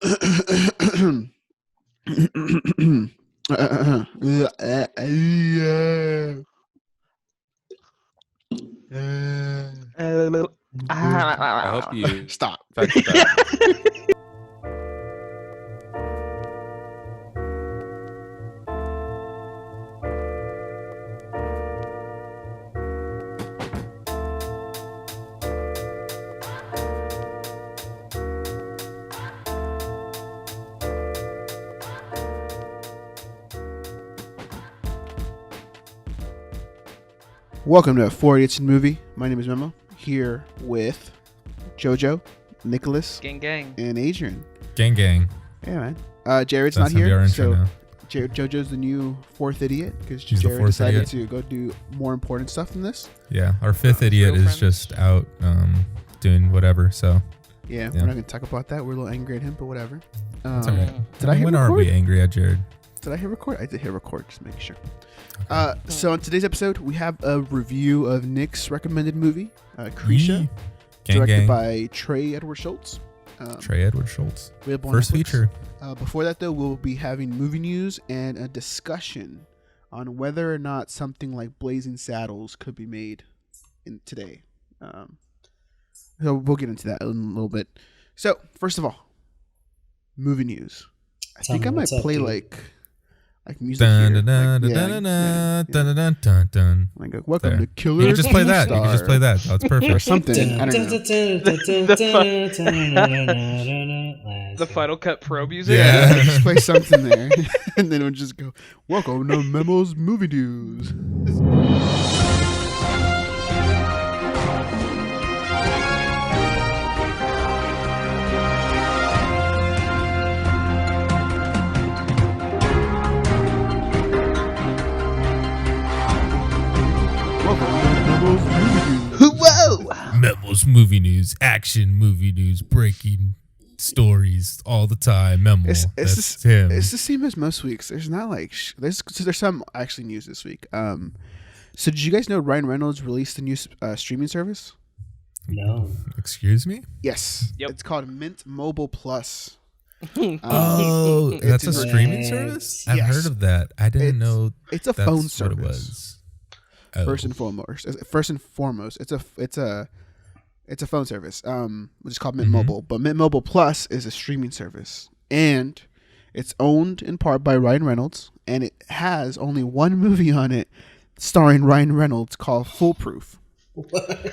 I hope you Stop. fix that. Welcome to 4 Idiots in Movie. My name is Memo. Here with Jojo, Nicholas, Gang. and Adrian. Gang. Yeah, man. Jared's That's not gonna be our here, intro so now. Jojo's the new fourth idiot because She's the Jared fourth decided idiot. to go do more important stuff than this. Yeah, our fifth idiot is girlfriends. just out doing whatever. So Yeah, we're not gonna talk about that. We're a little angry at him, but whatever. it's okay. Did I hit When record? are we angry at Jared? Did I hit record? I did hit record, just making sure. So on today's episode, we have a review of Nick's recommended movie, Krisha, Yee. Gang directed gang. by Trey Edward Shults. Trey Edward Shults. Available on First Netflix. feature. Before that, though, we'll be having movie news and a discussion on whether or not something like Blazing Saddles could be made in today. So we'll get into that in a little bit. So first of all, movie news. I think I might play like music Dun here. dun dun Like, dun yeah, dun dun dun dun dun. Like, welcome There. to Killer. You can just play that. You can just Star. play that. That's Or perfect. something. I don't know. The Final Cut Pro music. Yeah. Just play something there, and then we'll just go. Welcome to Memo's movie news. Welcome to Memo's movie news. Whoa! Memo's movie news, action movie news, breaking stories all the time. Memo. That's him. It's the same as most weeks. There's not like there's some actually news this week. So did you guys know Ryan Reynolds released a new streaming service? No. Excuse me? Yes. Yep. It's called Mint Mobile Plus. Oh, it's that's a in- streaming Yes. service? I've Yes. heard of that. I didn't know It's a that's phone what service. it was. Oh. First and foremost, it's a phone service. Which is called Mint Mhm. Mobile. But Mint Mobile Plus is a streaming service, and it's owned in part by Ryan Reynolds, and it has only one movie on it starring Ryan Reynolds called Foolproof. What?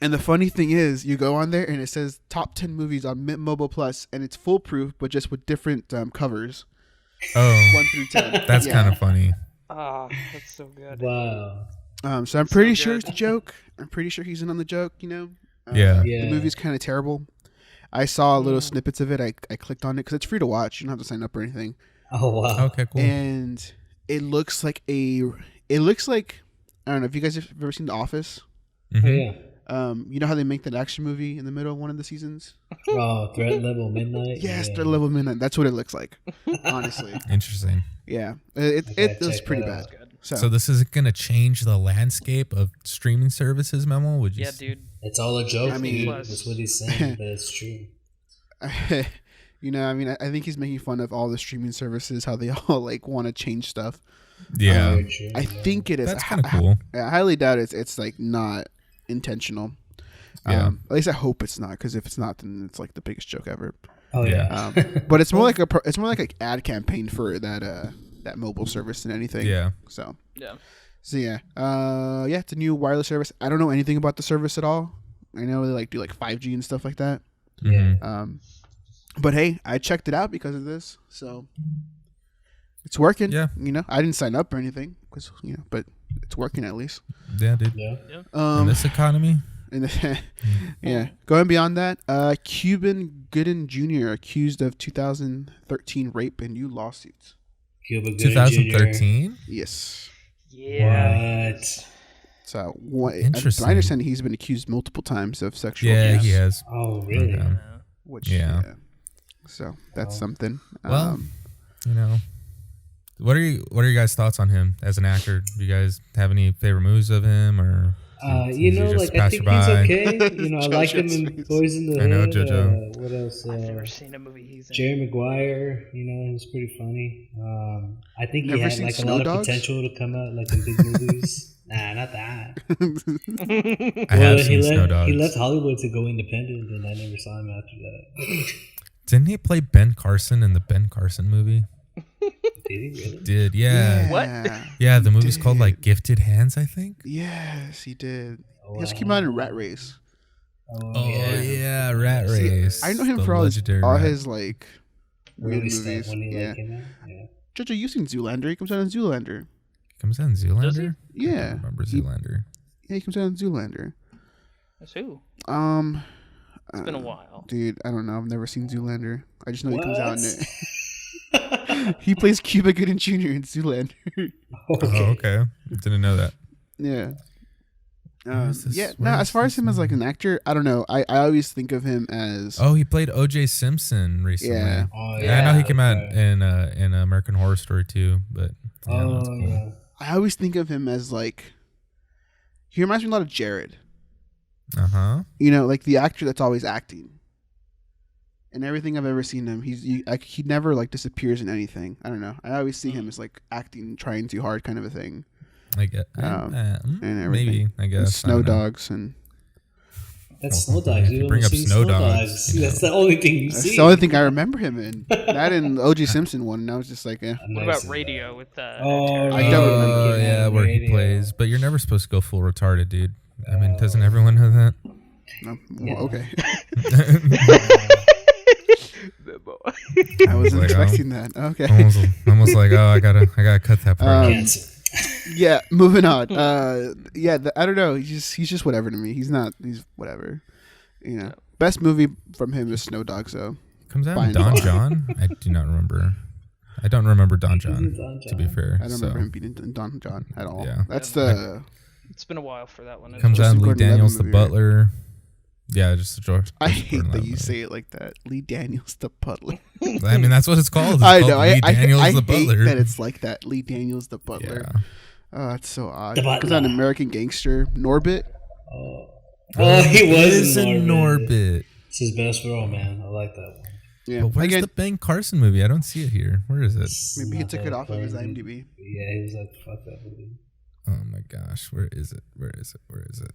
And the funny thing is, you go on there and it says top 10 movies on Mint Mobile Plus, and it's Foolproof, but just with different covers, Oh, 1 through 10. that's Yeah. kind of funny. Ah, that's so good. Wow. So I'm pretty So sure good. it's a joke. I'm pretty sure he's in on the joke. Yeah. Yeah. The movie's kind of terrible. I saw little snippets of it. I clicked on it because it's free to watch. You don't have to sign up or anything. Oh wow. Okay, cool. And it looks like I don't know if you guys have ever seen The Office. Mhm. Oh, yeah. You know how they make that action movie in the middle of one of the seasons? Oh, Threat Level Midnight. Yes, yeah. Threat Level Midnight. That's what it looks like. Honestly, Interesting. yeah, Yeah, it was check pretty that bad. out. So this is going to change the landscape of streaming services, Memo? Would you Yeah, dude. It's all a joke. I mean- dude. That's what he's saying, but it's true. I think he's making fun of all the streaming services, how they all like want to change stuff. Yeah. Very true, I yeah. think it is. That's kind of cool. I highly doubt it's like not intentional. Yeah. At least I hope it's not, because if it's not, then it's like the biggest joke ever. Oh yeah. But it's more like it's more like an ad campaign for that mobile service than anything. Yeah. So Yeah. it's a new wireless service. I don't know anything about the service at all. I know they do 5G and stuff like that. Yeah. Mhm. But hey, I checked it out because of this, so it's working. Yeah. I didn't sign up or anything, because but it's working at least. Yeah, dude. Yeah. In this economy? Yeah. Going beyond that, Cuban Gooden Jr. accused of 2013 rape and new lawsuits. Cuba Gooding 2013? Yes. Yeah. What? So what? Interesting. I understand he's been accused multiple times of sexual Yeah, abuse. he has. Oh really? Okay. Which Yeah. So that's Wow. something. Well, what are you guys' thoughts on him as an actor? Do you guys have any favorite movies of him, or You know, just like I think pass he's you by. okay. You know, I like him in Face. Boys in the I know, Hood. JoJo. What else? I've never seen a movie he's in. Jerry Maguire. You know, he's pretty funny. I think he Never had seen like a Snow lot Dogs? of potential to come out like in big movies. Nah, not that. I have seen he Snow left. Dogs. He left Hollywood to go independent, and I never saw him after that. Didn't he play Ben Carson in the Ben Carson movie? Did he really? Did, yeah. What? Yeah, the movie's did. called like Gifted Hands, I think. Yes, he did. Oh, He just came out in Rat Race. Oh, yeah, Rat See, Race. I know him The for all legendary Rat. his like weird Early stuff movies. when he Yeah. like came out. Yeah. Jojo, you've seen Zoolander. He comes out in Zoolander. Comes out in Zoolander? Does he? I Yeah. don't remember Zoolander. Yeah, he comes out in Zoolander. That's who? It's been a while. Dude, I don't know. I've never seen Zoolander. I just know he comes out in What? it. He plays Cuba Gooding Jr. in Zoolander. Oh, okay. Didn't know that. Yeah. Where is this- Yeah. where No, is as far as this him as like movie? an actor, I don't know. I always think of him as Oh, he played O.J. Simpson recently. Yeah. Oh, Yeah, I know he came out right. in American Horror Story too, but yeah, that's Oh cool. yeah. I always think of him as like he reminds me a lot of Jared. Uh huh. You know, like the actor that's always acting. And everything I've ever seen him, he never like disappears in anything. I don't know. I always see him as like acting, trying too hard, kind of a thing. I get And everything. maybe I And guess I Snow don't know. Dogs and That's Well, Snow Dogs. if you bring up seen Snow Dogs, you That's know. the only thing you that's see. the only thing I remember him in. That and the O.J. Simpson one, and I was just like, eh. What about Radio with Oh, I don't remember. Oh yeah, where he Radio. plays, but you're never supposed to go full retarded, dude. I mean, doesn't everyone know that? Well, okay. I I wasn't like, expecting that. Okay. almost like, oh, I gotta cut that part. Cancel. Yeah, moving on. I don't know. He's just whatever to me. He's whatever. You know. Best movie from him is Snow Dogs, though. Comes out Fine. in Don John. I do not remember. I don't remember Don John. Don To be John. fair, I don't so. remember him being in Don John at all. Yeah. That's the. It's been a while for that one. Comes Just out a in Lee Gordon Daniels, the Levitt movie, right? butler. Yeah, just the George. I hate Gordon that Levitt you movie. say it like that. Lee Daniels, the butler. I mean, that's what it's called. It's I called know. Lee Daniels, I the hate butler. that it's like that. Lee Daniels, the butler. Yeah. Oh, that's so odd. The Because butler. on American Gangster, Norbit. Oh, he was Is in in Norbit. Norbit. It's his best role, man. I like that one. Yeah. But where's Again, the Ben Carson movie? I don't see it here. Where is it? maybe he Not took that it off of his fun. IMDb. Yeah, he was like, fuck that movie. Oh my gosh, where is it? Where is it? Where is it?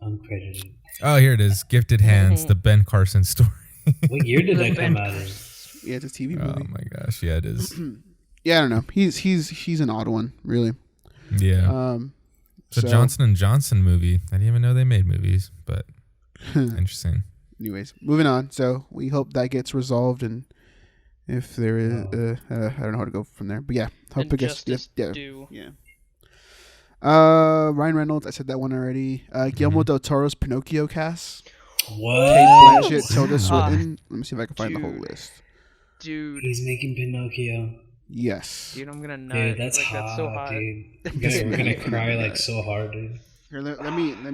Uncredited. Oh, here it is. Gifted Hands, the Ben Carson story. What year did that Ben come out in? Yeah, it's a TV Oh movie. my gosh, yeah, it is. Yeah, I don't know. He's an odd one, really. Yeah, the Johnson and Johnson movie. I didn't even know they made movies, but interesting. Anyways, moving on. So we hope that gets resolved, and if there is, I don't know how to go from there. But yeah, hope And it gets. justice Yeah. due. Yeah. Ryan Reynolds, I said that one already. Guillermo del Toro's Pinocchio cast. What? Kate Blanchett, Tilda Ah. Swinton. Let me see if I can find the whole Dude. list. Dude, He's making Pinocchio. Yes. dude, I'm gonna nut. Dude, that's like, hot, that's so hot. dude. Yes, We're gonna man. cry like so hard, dude. Here, let me let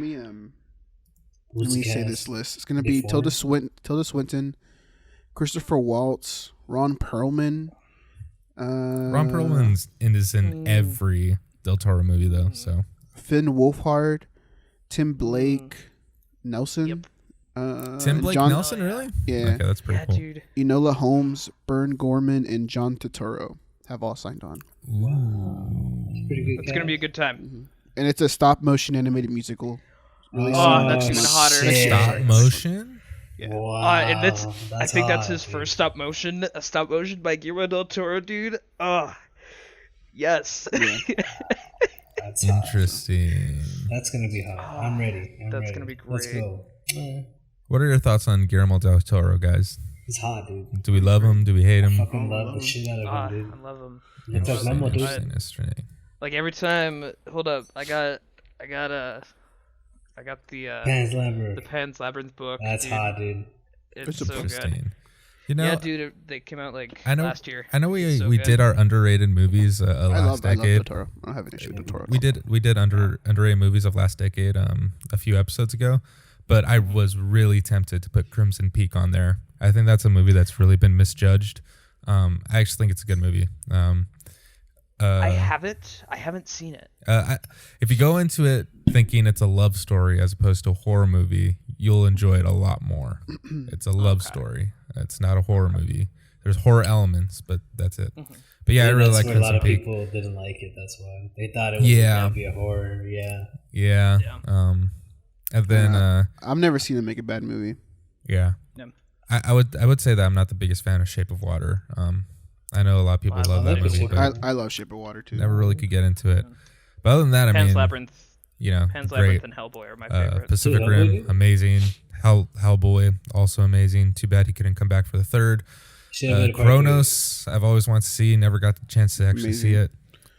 Who's me the say cast? this list. It's gonna be Before? Tilda Swinton, Christopher Waltz, Ron Perlman. Ron Perlman's is in every Del Toro movie though, so Finn Wolfhard, Tim Blake, Nelson. Yep. Tim Blake John, Nelson, really? Yeah. Okay, that's pretty Yeah, cool. dude. Enola Holmes, Bern Gorman, and John Turturro have all signed on. Ooh. Pretty good. It's gonna be a good time. And it's a stop motion animated musical. Released Oh, next that's even month. hotter. Next Sick. month. Stop motion? Yeah. Wow. And that's I think that's hot, his dude. first stop motion by Guillermo del Toro, dude. Oh, yes. Yeah. That's hot. Interesting. That's gonna be hot. I'm ready. I'm That's ready. gonna be Let's great. go. What are your thoughts on Guillermo del Toro, guys? He's hot, dude. Do we love him? Do we hate him? Fucking love the shit out of him, dude. I love him. It's like Memo, dude. Interesting. Like every time, hold up, I got the Pan's Labyrinth. the Pan's Labyrinth book. That's dude. hot, dude. It's It's so good. Interesting. You know, Yeah, dude, they came out like I know. last year. I know we It's so we good. did our underrated movies I last love Del decade. Toro. I don't have an issue with Del Toro. We did underrated movies of last decade a few episodes ago, but I was really tempted to put Crimson Peak on there. I think that's a movie that's really been misjudged. I actually think it's a good movie. I haven't seen it. If you go into it thinking it's a love story as opposed to a horror movie, you'll enjoy it a lot more. It's a love story. It's not a horror movie. There's horror elements, but that's it. But yeah, I really like Crimson Peak. A lot of Peak. people didn't like it. That's why they thought it was going to be a horror. Yeah. Yeah. And then I've never seen him make a bad movie. yeah. I would say that I'm not the biggest fan of Shape of Water. I know a lot of people love that movie, but I love Shape of Water too. never really could get into it. But other than that, I Pan's mean, Labyrinth. you know, Pan's great. Labyrinth and Hellboy are my favorite. Pacific Dude, Rim, Hellboy? amazing. Hellboy, also amazing. Too bad he couldn't come back for the third. Should've been a part Kronos, I've always wanted to see, never got the chance to actually see it.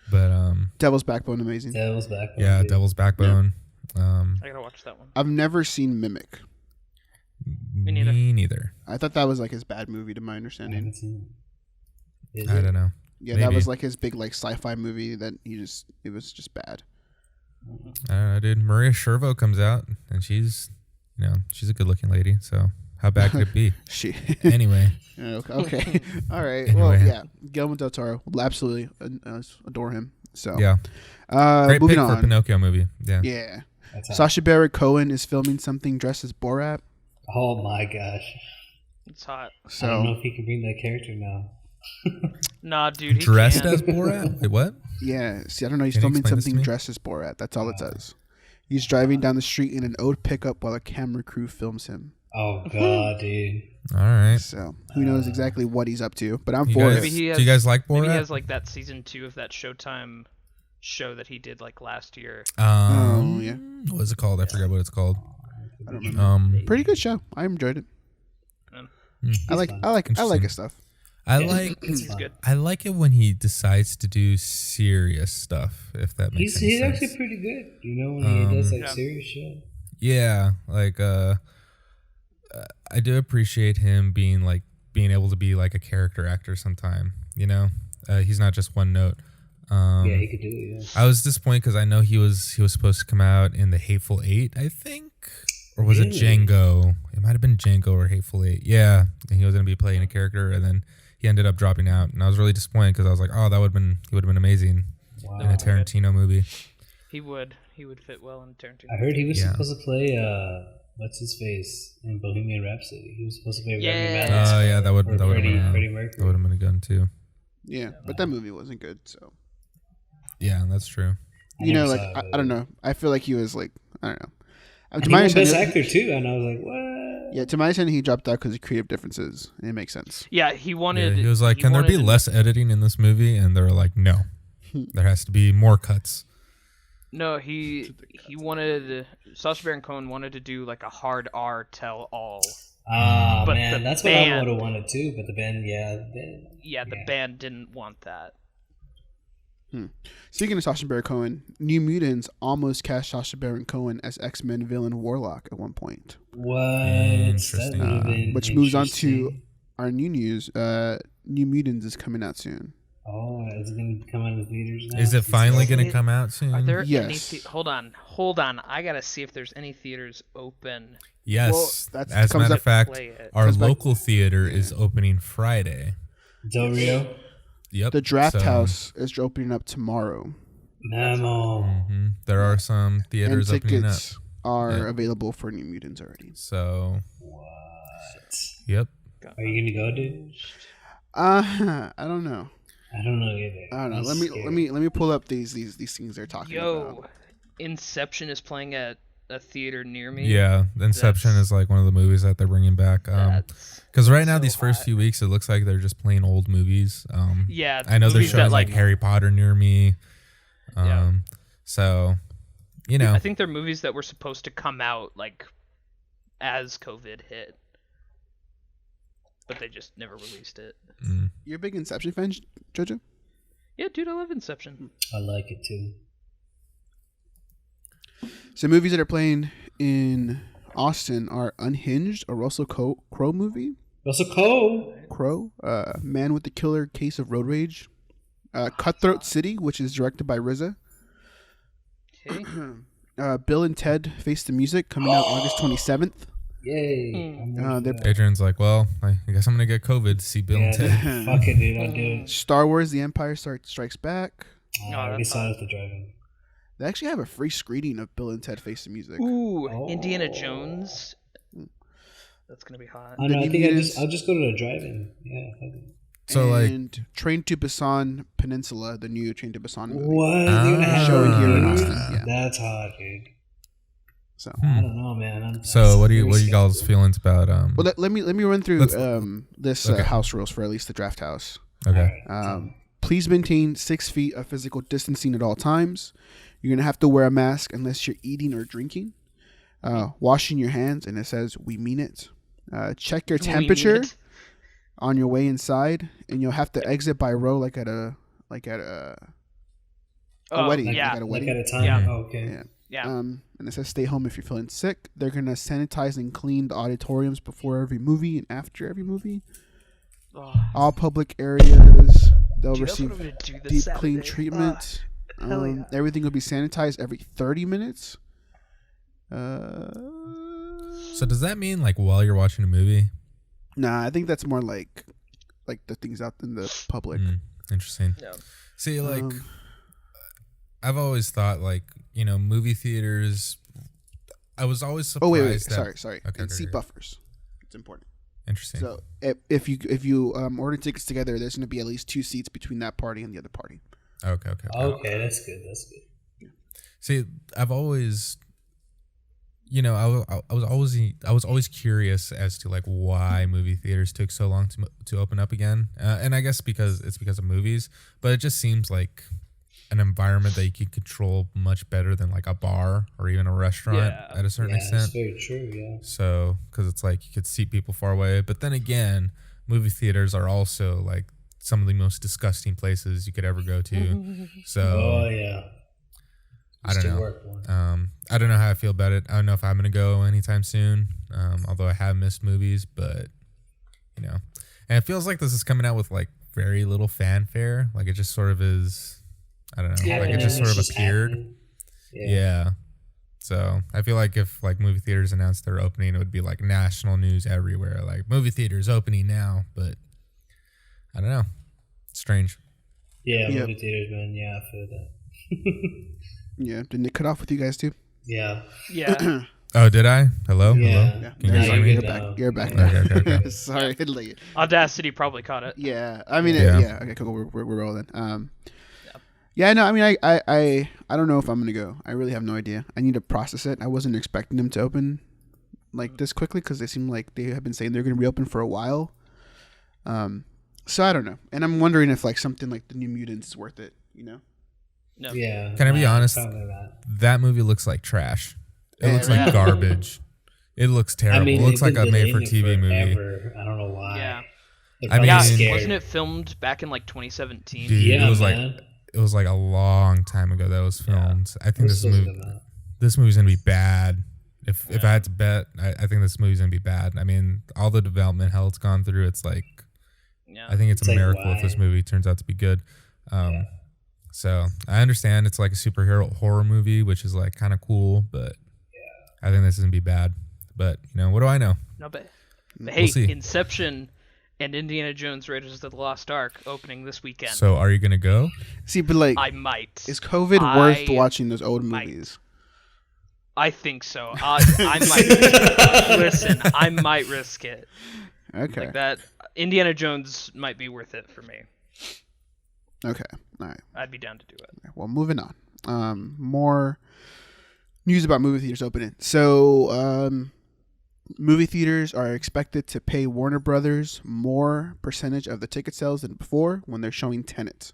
But Devil's Backbone, amazing. two. Devil's Backbone. yeah, dude. Devil's Backbone. I gotta watch that one. I've never seen Mimic. Me neither. Me neither. I thought that was like his bad movie, to my I understanding. haven't seen it. Is I it? don't know. Yeah, that Maybe. was like his big like sci-fi movie that it was just bad. I don't know, dude. Maria Shervo comes out, and she's a good-looking lady. So how bad could it be? Shit. Anyway, Okay. All right. Anyway. Well, yeah. Guillermo del Toro, absolutely adore him. So yeah, great moving pick for a on. Pinocchio movie. Yeah. Yeah. That's hot. Sacha Baron Cohen is filming something dressed as Borat. Oh my gosh. It's hot. I don't know So if he can bring that character now. Nah, dude. He Dressed can't. as Borat? Wait, what? yeah. See, I don't know. He's Can you filming explain this to something me? dressed as Borat. That's all it says. He's driving down the street in an old pickup while a camera crew films him. Oh god, dude. All right. So who knows exactly what he's up to? But I'm You for guys, it. Maybe he do you guys like Maybe he Borat? has like that season 2 of that Showtime show that he did like last year. Oh, yeah. What is it called? I forgot what it's called. I don't remember. Um, Pretty good show. I enjoyed it. I like Interesting. his stuff. I Yeah. like He's good. I like it when he decides to do serious stuff. If that makes He's sense. actually pretty good. You know, when he does like Yeah. serious shit. Yeah, like I do appreciate him being able to be like a character actor sometime. You know, he's not just one note. Yeah, he could do it. Yeah. I was disappointed because I know he was supposed to come out in the Hateful Eight, I think, or was it Really? Django? It might have been Django or Hateful Eight. Yeah, and he was going to be playing a character, and then he ended up dropping out, and I was really disappointed because I was like, oh, he would have been amazing Wow. in a Tarantino movie. He would fit well in Tarantino. I heard he was Yeah. supposed to play what's his face in Bohemian Rhapsody. He was supposed to play Yeah. Rami Oh, Malek. yeah, that would or have been Freddie Mercury. that would have been a gun too. Yeah, but that movie wasn't good. So Yeah, that's true. I you know, never like saw it, I don't know. I feel like he was like I don't know. And To he my won Best understanding, Actor too, and I was like, what? yeah, to my understanding, he dropped out because of creative differences, and it makes sense. Yeah, he Yeah, wanted. he was like, "Can there be wanted- less editing in this movie?" And they were like, "No, there has to be more cuts." No, he wanted. Sacha Baron Cohen wanted to do like a hard R tell all. Ah, But man, the that's what I band- would have wanted too. But the band, Yeah, the band didn't want that. Speaking of Sacha Baron Cohen, New Mutants almost cast Sacha Baron Cohen as X-Men villain Warlock at one point. What? Interesting. That would've been Which moves on to interesting. our new news. New Mutants is coming out soon. Oh, is it going to come out in the theaters now? Is it finally going to It- come out soon? Are there any? Yes. Hold on. I gotta see if there's any theaters open. Yes. Well, that's- As a comes matter up- of fact, Play it. our Comes back- local theater is opening Friday. Del Rio? Yep. The Draft so- House is opening up tomorrow, Memo. Mhm. There are some and theaters opening up. tickets are Yeah. available for New Mutants already. So, What? yep. Are you going to go, dude? I don't know. I don't know either. I don't know. I'm Let scared. me pull up these things they're talking Yo, about. Inception is playing at a theater near me. Yeah. Inception That's- is like one of the movies that they're bringing back. That's Because right now, so these first hot. few weeks, it looks like they're just playing old movies. Yeah, I know they're movies showing that, like Harry Potter near me. Yeah. So, you know, I think they're movies that were supposed to come out like as COVID hit, but they just never released it. mm, You're a big Inception fan, Jojo? Yeah, dude, I love Inception. I like it too. So movies that are playing in Austin are Unhinged, a Russell Crowe movie. Russell Cole. Crowe, Man with the Killer Case of Road Rage. Cutthroat City, which is directed by RZA. Okay. Bill and Ted Face the Music, coming out August 27th. Yay. Hmm. I'm ready for they're- that. Adrian's like, well, I guess I'm going to get COVID to see Bill Yeah, and Ted. dude, fuck it, dude. I'll do it. Star Wars: The Empire Strikes Back. I already that's saw it at the drive-in. They actually have a free screening of Bill and Ted Face the Music. Ooh, Oh. Indiana Jones. That's gonna be hot. I don't know. I The think Mutants- I'll just go to the drive-in. Yeah. fuck it. So like, and Train to Busan Peninsula, the new Train to Busan movie. What? They're gonna have Showing a here in movie? Austin, yeah. That's hot, dude. So, I don't know, man. so what are you guys' feelings about well, let me run through Let's- this okay. house rules for at least the draft house. Okay. Please maintain 6 feet of physical distancing at all times. You're gonna have to wear a mask unless you're eating or drinking. Washing your hands, and it says we mean it. Check your We mean temperature it. on your way inside, and you'll have to exit by row like at a Oh, wedding. yeah. Like at a Like wedding. at a time. Yeah. Oh, okay. Yeah. Yeah. And it says stay home if you're feeling sick. They're gonna sanitize and clean the auditoriums before every movie and after every movie. Oh, All public areas they'll dude, that's what receive I'm gonna do this deep Saturday. clean treatment. hell yeah. Everything will be sanitized every 30 minutes. So does that mean like while you're watching a movie? Nah, I think that's more like the things out in the public. Interesting. Yeah. See, like Um, I've always thought, like movie theaters. I was always surprised. Oh wait, that, sorry. Okay, And okay, seat okay. buffers. It's important. Interesting. So if you order tickets together, there's going to be at least 2 seats between that party and the other party. Okay. Okay, that's good. That's good. See, I've always, I was always curious as to like why movie theaters took so long to open up again, and I guess because of movies, but it just seems like an environment that you can control much better than like a bar or even a restaurant Yeah. at a certain Yeah, extent. that's very true. Yeah. So, because it's like you could see people far away, but then again, movie theaters are also like some of the most disgusting places you could ever go to. So, Oh yeah. I don't Used to know. work one. I don't know how I feel about it. I don't know if I'm gonna go anytime soon. Although I have missed movies, but and it feels like this is coming out with like very little fanfare. Like it just sort of is. I don't know. Like it just sort of it's appeared. happening. Yeah. So I feel like if like movie theaters announced their opening, it would be like national news everywhere. Like movie theaters opening now, but I don't know. It's strange. Yeah, Yep. movie theaters, man. Yeah, I feel that. Yeah, didn't it cut off with you guys too? Yeah. Yeah. Oh, did I? Hello? Yeah. Hello? Yeah, Can you guys Now hear me? you're good back. now. You're back. Yeah. now. Okay. Sorry, like, Audacity probably caught it. yeah. I mean, Yeah. yeah. Okay, cool. We're rolling. Yeah. No. I mean, I don't know if I'm gonna go. I really have no idea. I need to process it. I wasn't expecting them to open like this quickly because they seem like they have been saying they're gonna reopen for a while. So I don't know, and I'm wondering if like something like the New Mutants is worth it. No. Yeah. Can I be honest? Probably not. That movie looks like trash. It looks Yeah. like garbage. It looks terrible. It looks they've like a been made for delaying TV it movie. forever. I don't know why. Yeah. They're I mean- probably Yeah, scared. wasn't it filmed back in like 2017? Dude, Yeah, it was man. like a long time ago that was filmed. I think This this movie's gonna be bad. If I had to bet, I think this movie's gonna be bad. I mean, all the development hell it's gone through, it's like Yeah. I think it's It's a like, miracle if this why? movie turns out to be good. Yeah. So I understand it's like a superhero horror movie, which is like kind of cool, but I think this is gonna be bad. But what do I know? No, but We'll hey, see. Inception and Indiana Jones: Raiders of the Lost Ark opening this weekend. So are you gonna go? See, but like, I might. is COVID worth I watching those old might. movies? I think so. I might. Listen, I might risk it. Okay. Like that. Indiana Jones might be worth it for me. Okay. All right. I'd be down to do it. Well, moving on. More news about movie theaters opening. So, movie theaters are expected to pay Warner Brothers more percentage of the ticket sales than before when they're showing Tenet.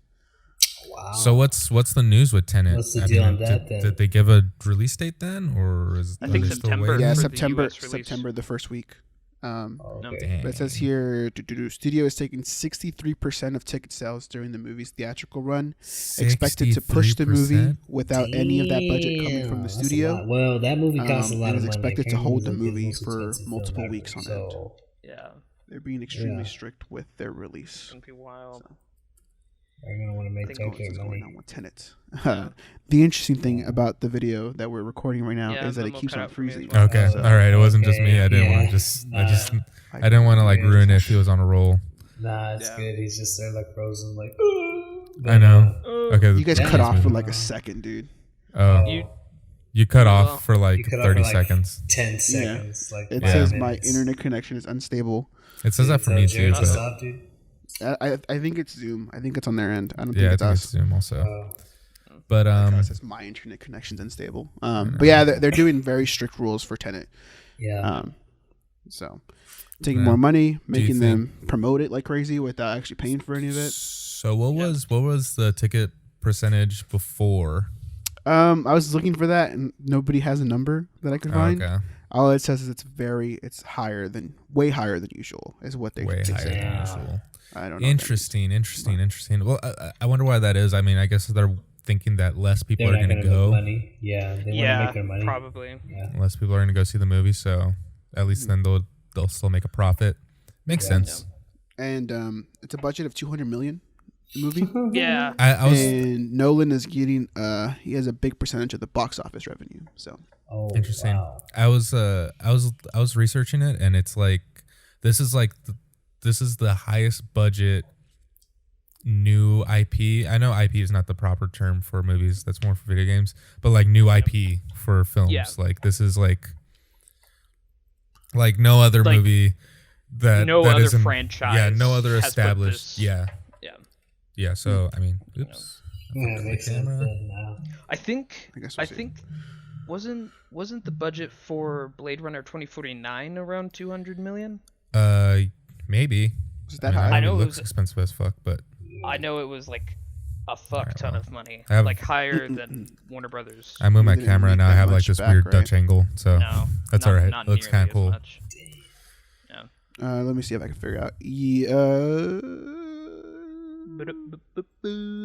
Wow. So what's the news with Tenet? What's the deal on that, then? Did they give a release date then, or is I are think they still September. waiting? Yeah, for the September. US release. September, the first week. Okay. Dang. But it says here, studio is taking 63% of ticket sales during the movie's theatrical run. Expected to push the movie 63%? without any of that budget coming from the Damn, that's a studio. lot. Well, that movie costs a lot and of is money. expected to Apparently hold the it's movie most for expensive multiple film ever, weeks on end. so, Yeah. They're being extremely Yeah. strict with their It's release. gonna be wild. They're gonna want to make think What's Tokyo going money. on with Tenet? The interesting thing about the video that we're recording right now Yeah, is that it Memo keeps cut on out for me as freezing. well. Okay, So- all right. It wasn't just me. I didn't Okay, want to yeah. I didn't want to like Yeah. ruin it if he was on a roll. Nah, it's Yeah. good. He's just there like frozen, like. I know. Oh. Okay, You guys Yeah, cut it's off for moving like a on. second, dude. Oh, You you cut Well, off for like You cut off 30 for, like, seconds. 10 seconds. Like It 5 says minutes. my internet connection is unstable. It says that for me Tells too, yours to but stop, dude. I think it's Zoom. I think it's on their end. I don't yeah, I think it's think us. it's Zoom also. Oh. But It says my internet connection's unstable. But yeah, they're doing very strict rules for Tenet. Yeah. So taking Yeah. more money, you making them promote it like crazy without actually paying for any of it. So what was the ticket percentage before? I was looking for that, and nobody has a number that I could find. Okay, All it says is it's way higher than usual, is what they way say. higher than Yeah. usual. I don't know. Interesting. Well, I wonder why that is. I mean, I guess they're thinking that less people They're are not going to gonna make go. money. Yeah, they want to make their money. probably. Yeah. Less people are going to go see the movie, so at least then they'll still make a profit. Makes sense. And it's a budget of $200 million. Movie. Yeah. I was And Nolan is getting he has a big percentage of the box office revenue. So Oh, interesting. wow. I was researching it, and it's like this is the highest budget new IP. I know IP is not the proper term for movies. That's more for video games. But like new IP for films. Yeah. Like this is like no other Like, movie that no that other isn't- franchise Yeah, no other has put established. this- Yeah. Yeah. Yeah. So I mean, oops. Yeah, it makes sense camera. then now. I think I guess we'll I see. think wasn't the budget for Blade Runner 2049 around 200 million? Maybe. is that mean, high? I know know it it looks was- expensive as fuck, but I know it was like a fuck Alright, ton well, of money, I have- like higher than Warner Brothers. I moved my didn't camera make and now I that have like much this back, weird right? Dutch angle. So No, that's not, all right. Not Looks kind of nearly cool. as much. Let me see if I can figure out.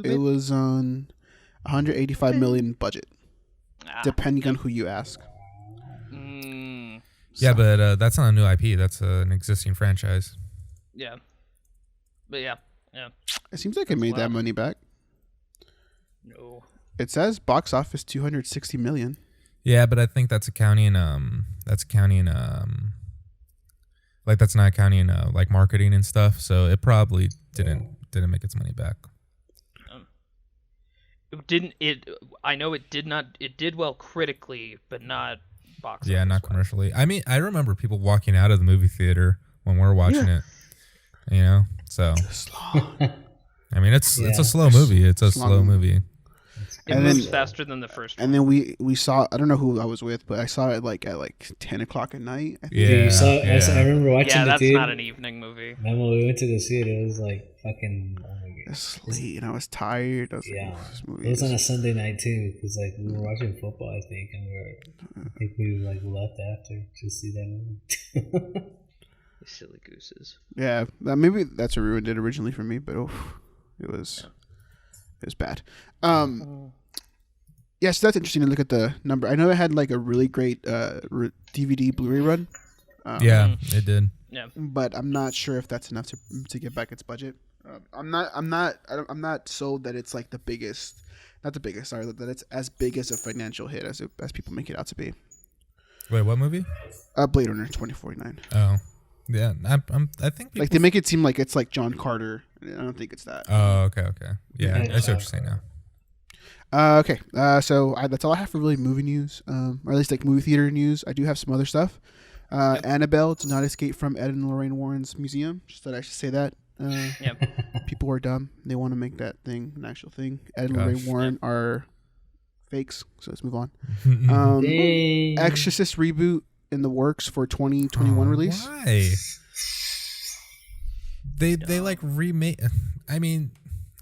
It was on 185 million budget, Ah, depending on who you ask. Yeah, but that's not a new IP. That's an existing franchise. yeah, but yeah. It seems like it made that wild. money back. No. It says box office 260 million. Yeah, but I think that's accounting. Like that's not counting like marketing and stuff. So it probably didn't make its money back. It didn't. I know it did not. It did well critically, but not box. Yeah, not office-wise. commercially. I mean, I remember people walking out of the movie theater when we were watching it. You know, so I mean, it's a slow movie. It's a slow movie. It And moves then- faster than the first one. And then we saw. I don't know who I was with, but I saw it at 10 o'clock at night. I think. Yeah, Dude, I remember watching Yeah, the that's theater. not an evening movie. Then when we went to go see it, it was like fucking. Oh my god. It's late, and I was tired. I was Yeah. like, this movie It was on a is- Sunday night too, because like we were watching football, I think, and I think we like left after to see that movie. Silly gooses. Yeah, maybe that's what ruined it originally for me, but it was bad. Yes, that's interesting to look at the number. I know it had like a really great DVD Blu-ray run. Yeah, it did. Yeah. But I'm not sure if that's enough to get back its budget. I'm not sold that it's like the biggest, not the biggest. Sorry, that it's as big as a financial hit as people make it out to be. Wait, what movie? Blade Runner 2049. Oh, yeah. I think people. Like they make it seem like it's like John Carter. I don't think it's that. Oh, okay. Yeah, Yeah. I see what you're saying now. Okay. So that's all I have for really movie news, or at least like movie theater news. I do have some other stuff. Annabelle did not escape from Ed and Lorraine Warren's museum. Just thought I should say that. Yep. People are dumb. They want to make that thing an actual thing. Ed and Gosh. Lorraine Warren are fakes. So let's move on. Dang. Exorcist reboot in the works for 2021 release. Why? They like remake. I mean,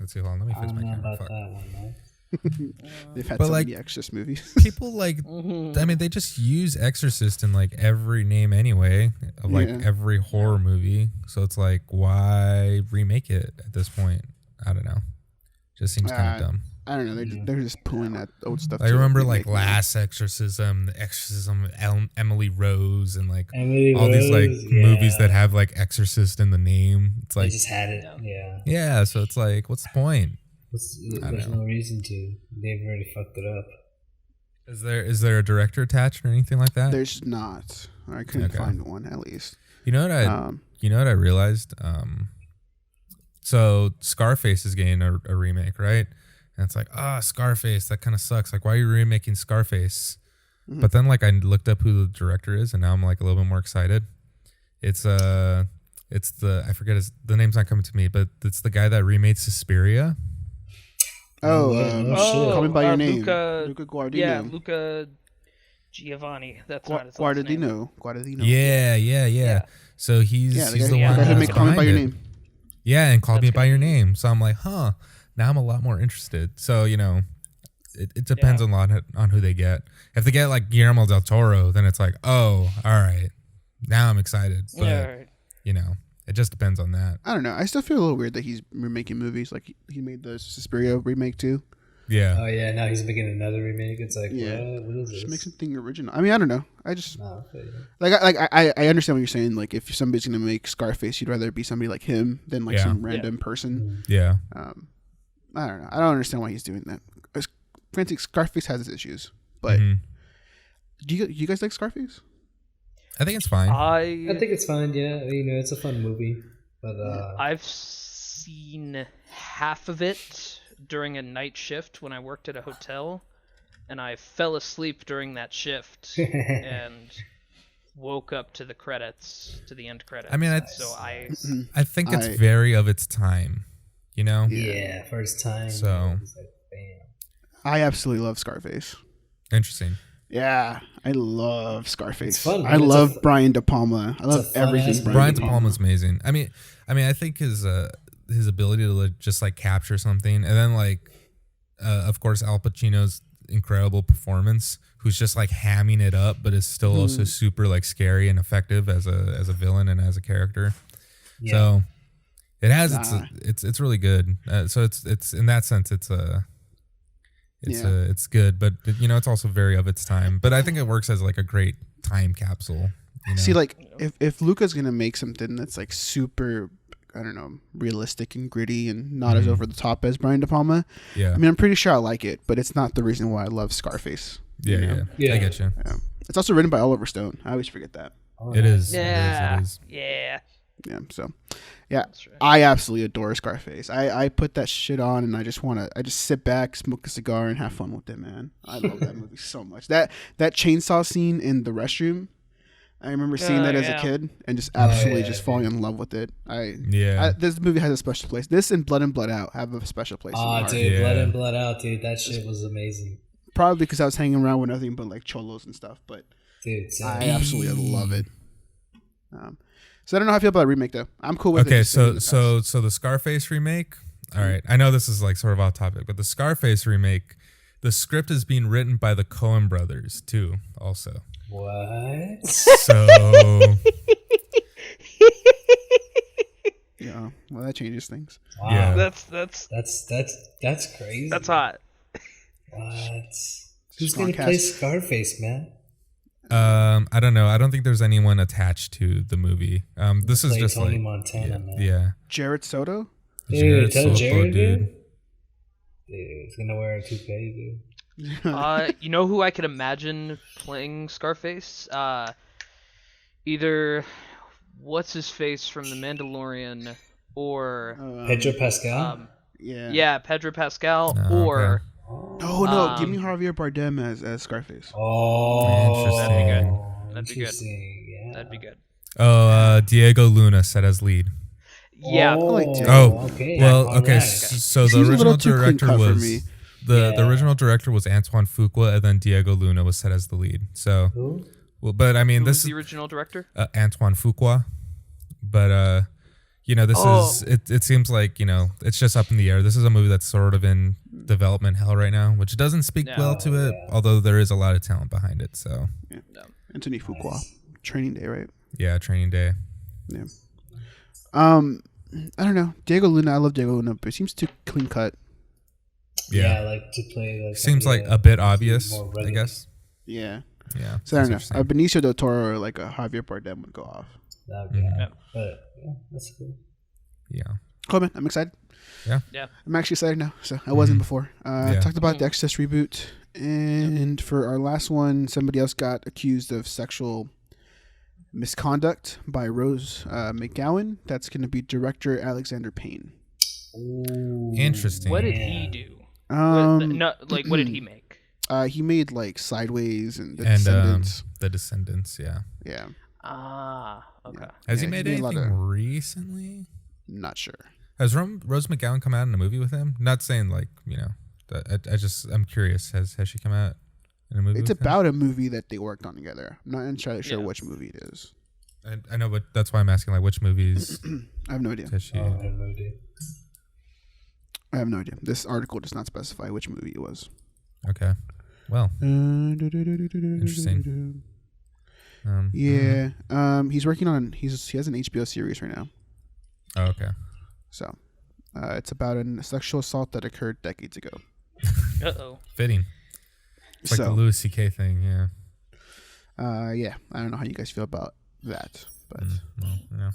let's see. Hold on. Let me I fix don't my know camera. about Fuck. that one, man. They've had But so like- many Exorcist movies. People like. I mean, they just use Exorcist in like every name anyway of like Yeah. every horror movie. So it's like, why remake it at this point? I don't know. Just seems kind of dumb. I don't know. They're just pulling that old stuff. I to remember remake like it. Last Exorcism, The Exorcism of Emily Rose, and like Emily all these like Rose, movies yeah. that have like Exorcist in the name. It's I like, just had it. Yeah. yeah. So it's like, what's the point? There's no reason to. They've already fucked it up. Is there a director attached or anything like that? There's not. I couldn't Okay. find one at least. You know what I realized? So Scarface is getting a remake, right? And it's like, Scarface, that kind of sucks. Like, why are you remaking Scarface? Mhm. But then, like, I looked up who the director is, and now I'm like a little bit more excited. It's the I forget the name's not coming to me, but it's the guy that remade Suspiria. Call Me by Your Name. Luca Guadagnino. Yeah, Luca Giovanni. That's not his last name. Guadagnino. Yeah. So he's the one who that's made Call Me by behind Your it. Name. Yeah, and Called That's Me by gonna Your be- Name. So I'm like, now I'm a lot more interested. So, it depends a lot on who they get. If they get like Guillermo del Toro, then it's like, all right, now I'm excited. But, Yeah, right. it just depends on that. I don't know. I still feel a little weird that he's remaking movies. Like he made the Suspiria remake too. Yeah. Oh yeah, now he's making another remake. It's like, Yeah. what is Just this? make something original. I mean, I don't know. I just No, okay. I understand what you're saying. Like if somebody's gonna make Scarface, you'd rather it be somebody like him than like Yeah. some random person. Yeah. I don't know. I don't understand why he's doing that. Frankly, Scarface has its issues, but Mhm. do you guys like Scarface? I think it's fine. I think it's fine. Yeah, it's a fun movie, but I've seen half of it during a night shift when I worked at a hotel, and I fell asleep during that shift and woke up to the credits, to the end credits. I mean, I think it's very of its time, yeah, first time. So- it's like, bam. I absolutely love Scarface. Interesting. Yeah, I love Scarface. It's fun, man. I It's love Brian De Palma. I love a fun-ass everything. movie. Brian De De Palma's amazing. I mean, I think his ability to just like capture something, and then like, of course, Al Pacino's incredible performance, who's just like hamming it up, but is still also super like scary and effective as a villain and as a character. Yeah. So it has Nah. it's really good. So it's in that sense it's good, but it's also very of its time. But I think it works as like a great time capsule. See, like if Luca's gonna make something that's like super, I don't know, realistic and gritty and not as over the top as Brian De Palma, yeah, I mean, I'm pretty sure I like it, but it's not the reason why I love Scarface. yeah, you know? Yeah. I get you. Yeah. It's also written by Oliver Stone. I always forget that. It is. Yeah. It is. Yeah. Yeah. So, yeah, That's right. I absolutely adore Scarface. I put that shit on and I just sit back, smoke a cigar, and have fun with it, man. I love that movie so much. That chainsaw scene in the restroom. I remember seeing that as a yeah. kid and just absolutely yeah, just dude. falling in love with it. Yeah. This movie has a special place. This and Blood and Blood Out have a special place. in my heart. Dude, Yeah. Blood in, Blood Out, dude. That shit was amazing. Probably because I was hanging around with nothing but like cholos and stuff, but Dude, so I absolutely love it. So I don't know how I feel about a remake though. I'm cool with it. Okay, just staying in so the the Scarface remake. All right, I know this is like sort of off topic, but the Scarface remake, the script is being written by the Coen brothers too, also. what? So Yeah, well, that changes things. Wow. Yeah. That's crazy. That's hot. What? Who's Strong gonna play cast. Scarface, man? I don't know. I don't think there's anyone attached to the movie. This is Play just Tony like Montana, man. yeah. Jared Soto. Dude, Jared tell Soto, Jared, dude. dude. Dude, he's gonna wear a toupee, dude. You know who I could imagine playing Scarface? Either what's his face from The Mandalorian, or Pedro Pascal. yeah, Pedro Pascal, Oh, or okay. Oh no! Give me Javier Bardem as Scarface. Oh, Interesting. That'd be good. That'd be good. Interesting, yeah. that'd be good. Oh, Diego Luna set as lead. Yeah, like Oh, Diego. Oh, okay. well, All okay. right. So the Seems a original little too clean director cut for was me. the Yeah. original director was Antoine Fuqua, and then Diego Luna was set as the lead. So, Who? well, but I mean, who this was is the original director? Antoine Fuqua, but this is it seems like it's just up in the air. This is a movie that's sort of in development hell right now, which doesn't speak well to it, although there is a lot of talent behind it. So, Anthony Fuqua. Training Day, right? yeah, Training Day. Yeah. I don't know. Diego Luna. I love Diego Luna, but it seems too clean cut. Yeah, like to play. Like Seems like somebody, a bit obvious, more I rugged. guess. Yeah. Yeah. So I don't know. that's A what Benicio del Toro or like a Javier Bardem would go off. That'd be Mhm. hot. But yeah, that's cool. you're saying. Cool, man. I'm excited. Yeah. I'm actually excited now. So I wasn't before. Yeah. Talked about the Exorcist reboot, and for our last one, somebody else got accused of sexual misconduct by Rose McGowan. That's going to be director Alexander Payne. Ooh, Interesting. What did yeah. he do? Like what did he make? He made like Sideways and The And Descendants. The Descendants, yeah. Yeah, Okay. Yeah. Has he he's made made a lot anything of- recently? not sure. Has Rose McGowan come out in a movie with him? Not saying like, I'm curious. Has she come out in a movie It's with him? about a movie that they worked on together. I'm not entirely sure Yeah. which movie it is. I know, but that's why I'm asking, like, which movies I have no idea. has she? I have no idea. I have no idea. This article does not specify which movie it was. Okay. Well, Interesting. Yeah. He's working on. He has an HBO series right now. Oh, okay. So, it's about a sexual assault that occurred decades ago. Uh-oh. Fitting. It's like the Louis C.K. thing, yeah. Yeah. I don't know how you guys feel about that, but Well, yeah.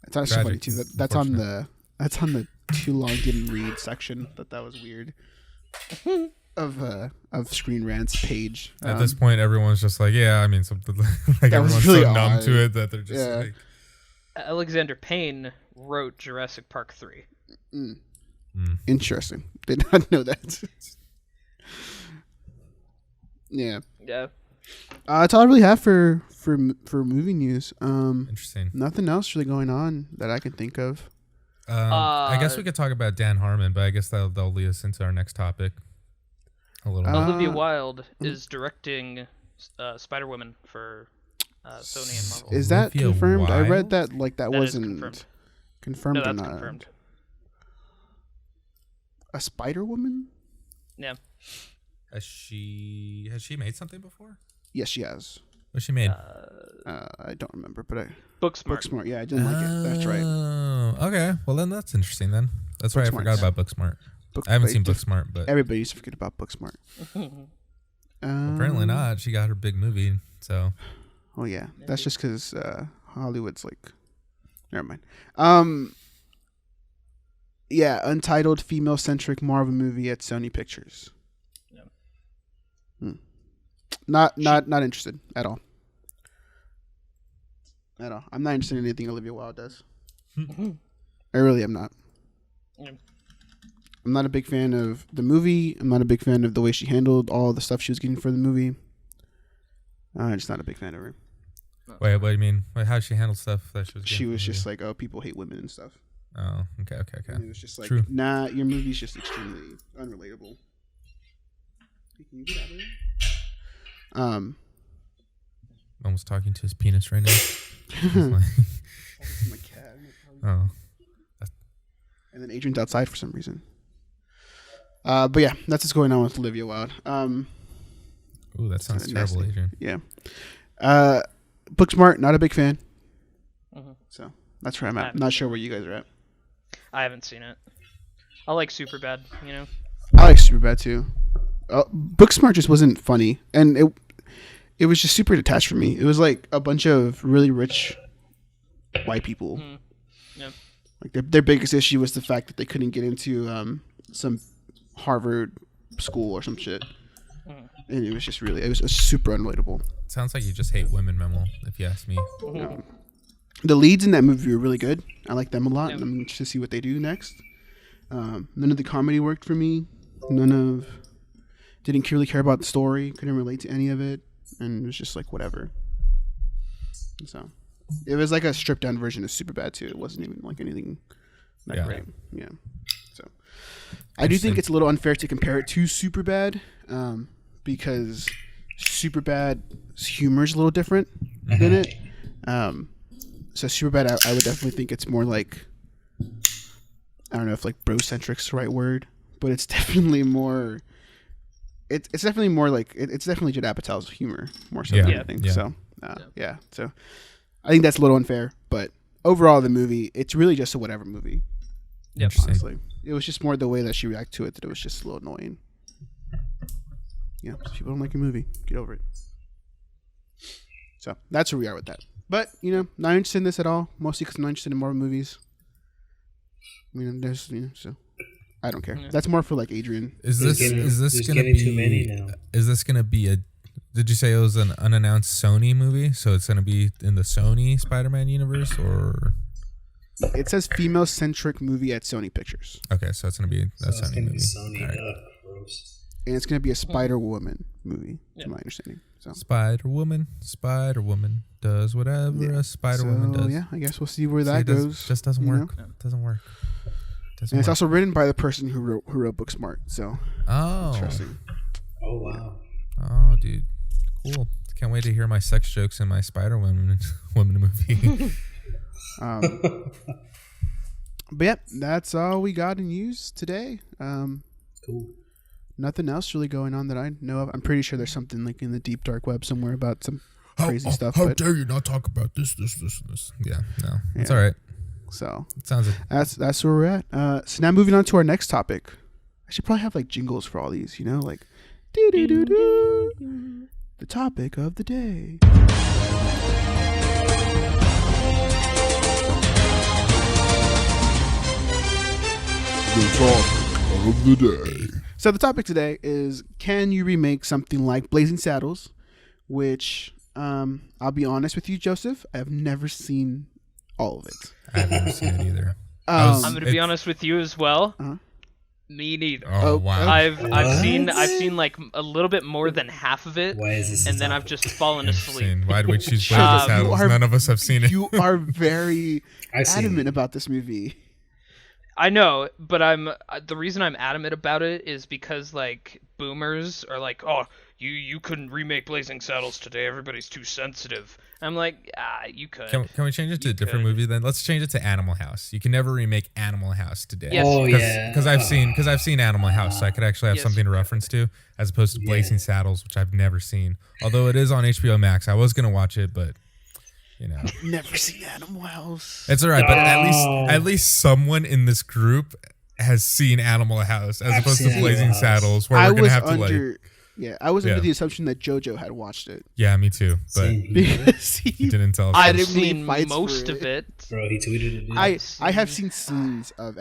it's actually funny Tragic. too. That's on the too long didn't read section. That was weird. Of Screen Rant's page. At this point, everyone's just like, yeah, I mean, something like That was everyone's really so numb odd. to it that they're just Yeah. like, Alexander Payne wrote Jurassic Park 3. Interesting. Did not know that. Yeah. Yeah. That's all I really have for movie news. interesting. Nothing else really going on that I can think of. I guess we could talk about Dan Harmon, but I guess that'll lead us into our next topic a little bit. Olivia Wilde is directing Spider-Woman for Sony and Marvel. Is that Olivia confirmed? I read Wilde? that like that That is wasn't confirmed. confirmed No, or that's not. confirmed. A Spider Woman? Yeah. Has she made something before? Yes, she has. What she made? I don't remember, but Booksmart. Booksmart. Yeah, I didn't like it. That's right. Oh, okay. Well, then that's interesting. Then that's right. I forgot Booksmart's- about Booksmart. I haven't seen Booksmart, but Everybody used to forget about Booksmart. apparently not. She got her big movie, so Oh yeah, that's just because Hollywood's like. Never mind. Yeah, untitled female-centric Marvel movie at Sony Pictures. Yeah. Not interested at all. At all. I'm not interested in anything Olivia Wilde does. I really am not. Yeah. I'm not a big fan of the movie. I'm not a big fan of the way she handled all the stuff she was getting for the movie. I'm just not a big fan of her. wait. What do you mean? Wait, how did she handle stuff that she was? She getting was from just the- like, oh, people hate women and stuff. Oh, okay. And it was just like, True. nah, your movie's just extremely unrelatable. Can you get out of here? Almost talking to his penis right now. He's like- My cat. oh, And then Adrian's outside for some reason. But yeah, that's what's going on with Olivia Wilde. ooh, that sounds kinda terrible, nasty. Adrian. Yeah. Booksmart, not a big fan. Mhm. So that's where I'm at. Not sure where you guys are at. I haven't seen it. I like Superbad, you know? I like Superbad too. Booksmart just wasn't funny, and it was just super detached from me. It was like a bunch of really rich white people. Yep. Like their biggest issue was the fact that they couldn't get into some Harvard school or some shit, and it was just really it was super unrelatable. Sounds like you just hate women, Memo, if you ask me. The leads in that movie were really good. I like them a lot. Yep. And I'm interested to see what they do next. None of the comedy worked for me. Didn't really care about the story. Couldn't relate to any of it, and it was just like whatever. So it was like a stripped down version of Superbad too. It wasn't even like anything that Yeah. great. Yeah. So I do think it's a little unfair to compare it to Superbad, because Superbad's humor is a little different than it. So Superbad, I would definitely think it's more like, I don't know if like bro-centric's the right word, but it's definitely more. It's definitely more like it's definitely Judd Apatow's humor more so than Yeah. anything. Yeah. So yeah, so I think that's a little unfair, but overall the movie, it's really just a whatever movie. Interesting. Honestly, it was just more the way that she reacted to it that it was just a little annoying. Yeah, if people don't like your movie, get over it. So that's where we are with that. But not interested in this at all. Mostly because I'm not interested in Marvel movies. I mean, there's so I don't care. Yeah. That's more for like Adrian. Is There's this there's gonna getting be? too many now. Is this gonna be a? Did you say it was an unannounced Sony movie? So it's gonna be in the Sony Spider-Man universe, or It says female-centric movie at Sony Pictures. okay, so it's gonna be a So it's Sony gonna movie. be Sony. All right. Ugh, gross. gross. and it's going to be a Spider Woman movie, to my understanding. So Spider Woman does whatever a Spider Woman does. Yeah, I guess we'll see where that goes. Just doesn't work. Doesn't work. And it's also written by the person who wrote Booksmart. So interesting. Oh wow. Oh, dude, cool. Can't wait to hear my sex jokes in my Spider Woman movie. But yeah, that's all we got in news today. Cool. Nothing else really going on that I know of. I'm pretty sure there's something like in the deep dark web somewhere about some crazy stuff. How dare you not talk about this? Yeah, no, it's all right. So it sounds. That's where we're at. So now moving on to our next topic. I should probably have like jingles for all these. You know, like doo-doo-doo-doo. The topic of the day. The topic of the day. So the topic today is: can you remake something like Blazing Saddles? Which I'll be honest with you, Joseph, I have never seen all of it. I've never seen it either. I'm going to be honest with you as well. Uh-huh. Me neither. Oh wow! I've seen like a little bit more than half of it, Why is this? and then I've just fallen asleep. Why did we choose Blazing Saddles? None of us have seen it. You are very I've seen adamant it. about this movie. I know, but the reason I'm adamant about it is because like boomers are like, oh, you couldn't remake Blazing Saddles today. Everybody's too sensitive. I'm like, you could. Can we change it to a different movie then? Let's change it to Animal House. You can never remake Animal House today. Yes. Oh yeah. Because I've seen Animal House, so I could actually have Yes, something to you reference to, as opposed to Blazing Saddles, which I've never seen. Although it is on HBO Max, I was gonna watch it, but you know, Never seen Animal House. it's all right. But at least someone in this group has seen Animal House, as I've opposed seen to Blazing Animal House. Saddles, where I we're gonna was have to under, I was under Yeah. the assumption that JoJo had watched it yeah, me too. But Same here. because he didn't tell us. I I've didn't really seen fight most for of it. it. Bro, he tweeted it. Dude. I have seen scenes of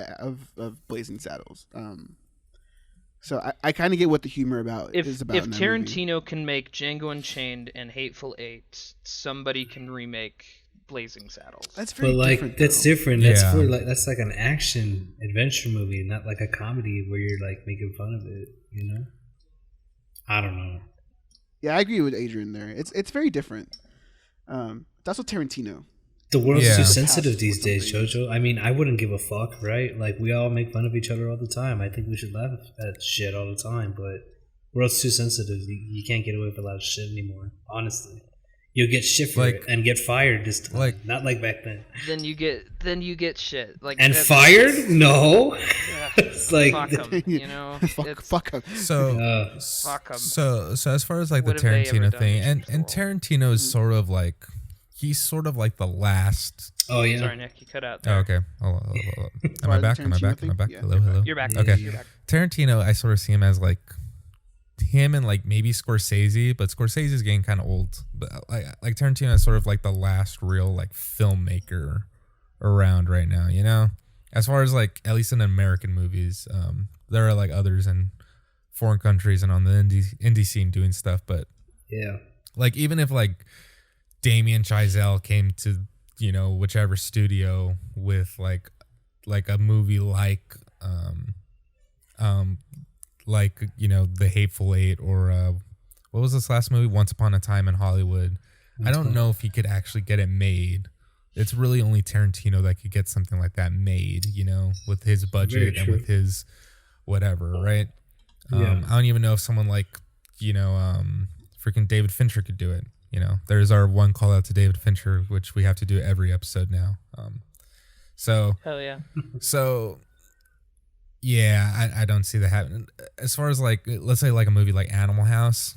Blazing Saddles. So I kind of get what the humor is about. If in that movie. Tarantino can make Django Unchained and Hateful Eight, somebody can remake Blazing Saddles. That's very But like different. that's though. different. That's Yeah. for like that's like an action adventure movie, not like a comedy where you're like making fun of it. You know? I don't know. Yeah, I agree with Adrian there. It's very different. That's what Tarantino. The world's Yeah. too sensitive Past these days, something. Jojo. I mean, I wouldn't give a fuck, right? Like we all make fun of each other all the time. I think we should laugh at shit all the time, but world's too sensitive. You can't get away with a lot of shit anymore. Honestly, you'll get shit for Like- it and get fired this time. like- Not like back then. Then you get shit like And that's- fired? No. Yeah, It's like fuck 'em, you know. fuck him. So Fuck 'em. so as far as like What the have they ever Tarantino done thing, to and people? Tarantino is sort of like he's sort of like the last. oh yeah. Sorry, Nick, you cut out Oh, there. okay. Hold on. Am Far I as the back? Am I Tarantino back? thing? Am I back? Yeah, Hello. You're back. Okay. You're back. Tarantino, I sort of see him as like him and like maybe Scorsese, but Scorsese's getting kind of old. But like Tarantino is sort of like the last real like filmmaker around right now. You know, as far as like at least in American movies, there are like others in foreign countries and on the indie scene doing stuff, but Yeah. like even if like Damien Chazelle came to whichever studio with like a movie like The Hateful Eight or what was this last movie, Once Upon a Time in Hollywood, I don't know if he could actually get it made. It's really only Tarantino that could get something like that made, with his budget and with his whatever, right? Yeah. I don't even know if someone like freaking David Fincher could do it. There's our one call out to David Fincher, which we have to do every episode now. So Hell yeah, I don't see that happening. As far as like, let's say like a movie like Animal House,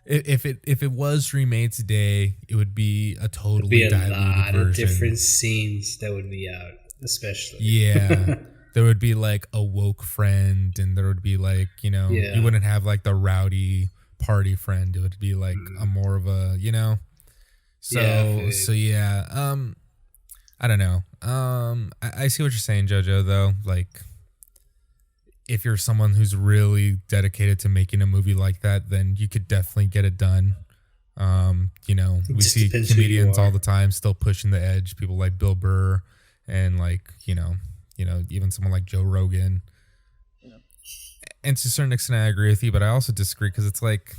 if it was remade today, it would be a totally Be a diluted lot version. of different scenes that would be out, especially. Yeah. There would be like a woke friend, and there would be like, you wouldn't have like the rowdy party friend. It would be like a more of a, So yeah. I don't know. I see what you're saying, JoJo, though. Like, if you're someone who's really dedicated to making a movie like that, then you could definitely get it done. We just see depends who you comedians all are. the time still pushing the edge. People like Bill Burr and like, even someone like Joe Rogan. And to a certain extent, I agree with you, but I also disagree because it's like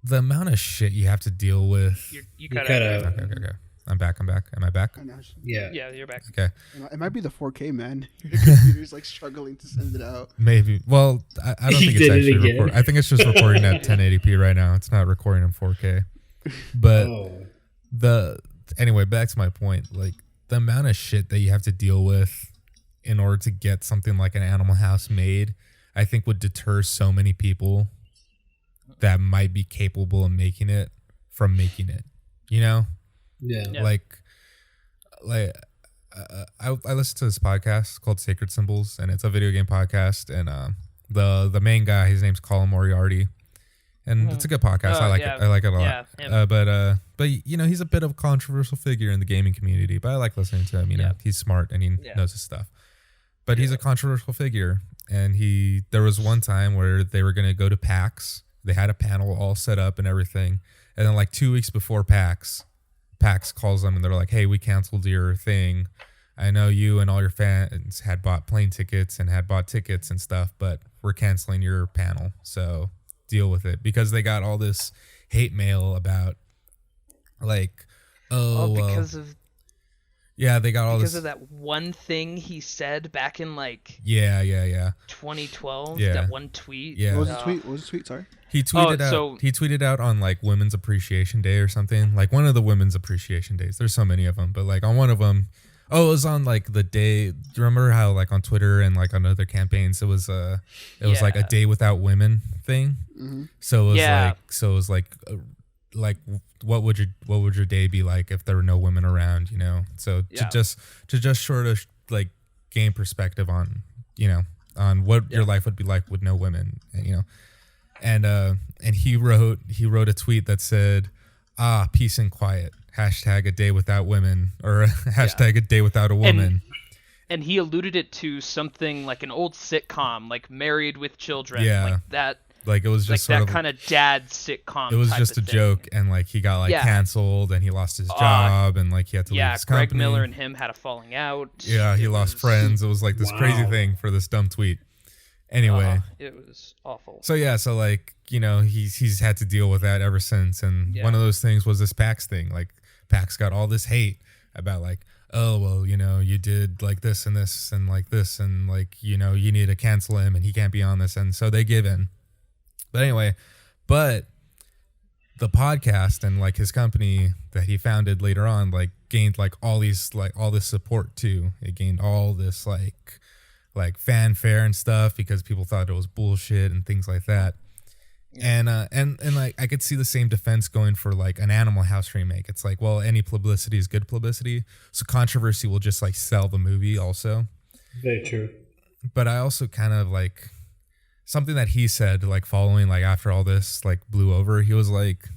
the amount of shit you have to deal with. You cut cut out. out. Okay. I'm back. Am I back? I know. Yeah. Yeah, you're back. Okay. It might be the 4K, man. Your computer's like struggling to send it out. Maybe. Well, I don't He think it's did it actually again. recording. I think it's just recording at 1080p right now. It's not recording in 4K. But anyway, back to my point. Like the amount of shit that you have to deal with in order to get something like an Animal House made, I think would deter so many people that might be capable of making it from making it. You know? Yeah. Yeah. Like I listen to this podcast called Sacred Symbols, and it's a video game podcast. And the main guy, his name's Colin Moriarty, and it's a good podcast. I like it. I like it a lot. Yeah, but you know, he's a bit of a controversial figure in the gaming community. But I like listening to him. You know, he's smart and he knows his stuff. But he's a controversial figure, and there was one time where they were gonna go to PAX. They had a panel all set up and everything, and then like 2 weeks before PAX calls them and they're like, "Hey, we canceled your thing. I know you and all your fans had bought plane tickets and had bought tickets and stuff, but we're canceling your panel. So deal with it." Because they got all this hate mail about like, because they got all because this of that one thing he said back in like yeah 2012. Yeah. That one tweet. Yeah. What was the tweet? Sorry. He tweeted out on like Women's Appreciation Day or something, like one of the Women's Appreciation Days. There's so many of them, but like on one of them, it was on like the day. Do you remember how like on Twitter and like on other campaigns, it was like a day without women thing. Mm-hmm. So it was like what would your day be like if there were no women around? You know, so to just sort of like gain perspective on on what your life would be like with no women, and he wrote a tweet that said, peace and quiet, hashtag a day without women, or hashtag a day without a woman. And he alluded it to something like an old sitcom, like Married with Children, like that. Like it was just like sort that kind of dad sitcom. It was type just a of thing. joke, and like he got like canceled, and he lost his job, and like he had to leave his company. Greg Miller and him had a falling out. Yeah, he lost friends. It was like this crazy thing for this dumb tweet. Anyway, it was awful. So like he's had to deal with that ever since, and one of those things was this PAX thing. Like PAX got all this hate about like, oh well, you did like this and this and like this, and like you need to cancel him and he can't be on this, and so they give in. But anyway, the podcast and like his company that he founded later on like gained like all this support too. It gained all this like fanfare and stuff because people thought it was bullshit and things like that. And like I could see the same defense going for like an Animal House remake. It's like, well, any publicity is good publicity, so controversy will just like sell the movie also. Very true. But I also kind of like something that he said like following like after all this like blew over. He was like,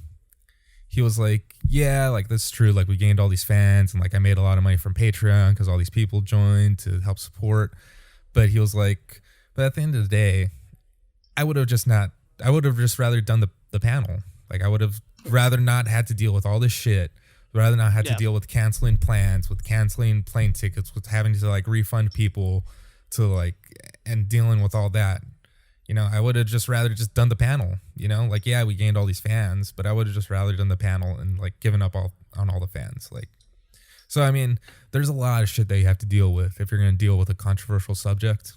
yeah, like that's true. Like we gained all these fans and like I made a lot of money from Patreon because all these people joined to help support. But he was like, but at the end of the day, I would have just rather done the panel. Like I would have rather not had to deal with all this shit, rather not had to deal with canceling plans, with canceling plane tickets, with having to like refund people to like, and dealing with all that. I would have just rather just done the panel, like, yeah, we gained all these fans, but I would have just rather done the panel and like given up on all the fans. Like, so, I mean, there's a lot of shit that you have to deal with if you're going to deal with a controversial subject,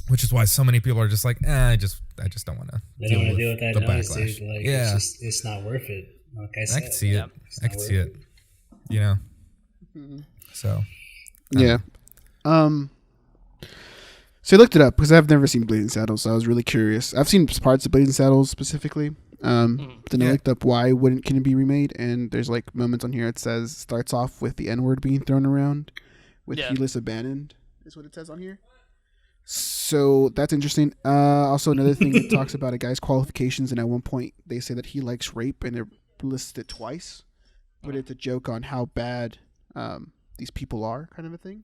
which is why so many people are just like, I just don't want to deal with that the noise, backlash. dude. Like, yeah. It's not worth it. Like I said, I can see it. I can see it. So. Yeah. So I looked it up because I've never seen Blazing Saddles, so I was really curious. I've seen parts of Blazing Saddles specifically. Then I looked up why can it be remade, and there's like moments on here it says starts off with the N-word being thrown around with heedless abandoned is what it says on here. So that's interesting. Also another thing it talks about a guy's qualifications, and at one point they say that he likes rape, and they're listed twice, but it's a joke on how bad these people are, kind of a thing.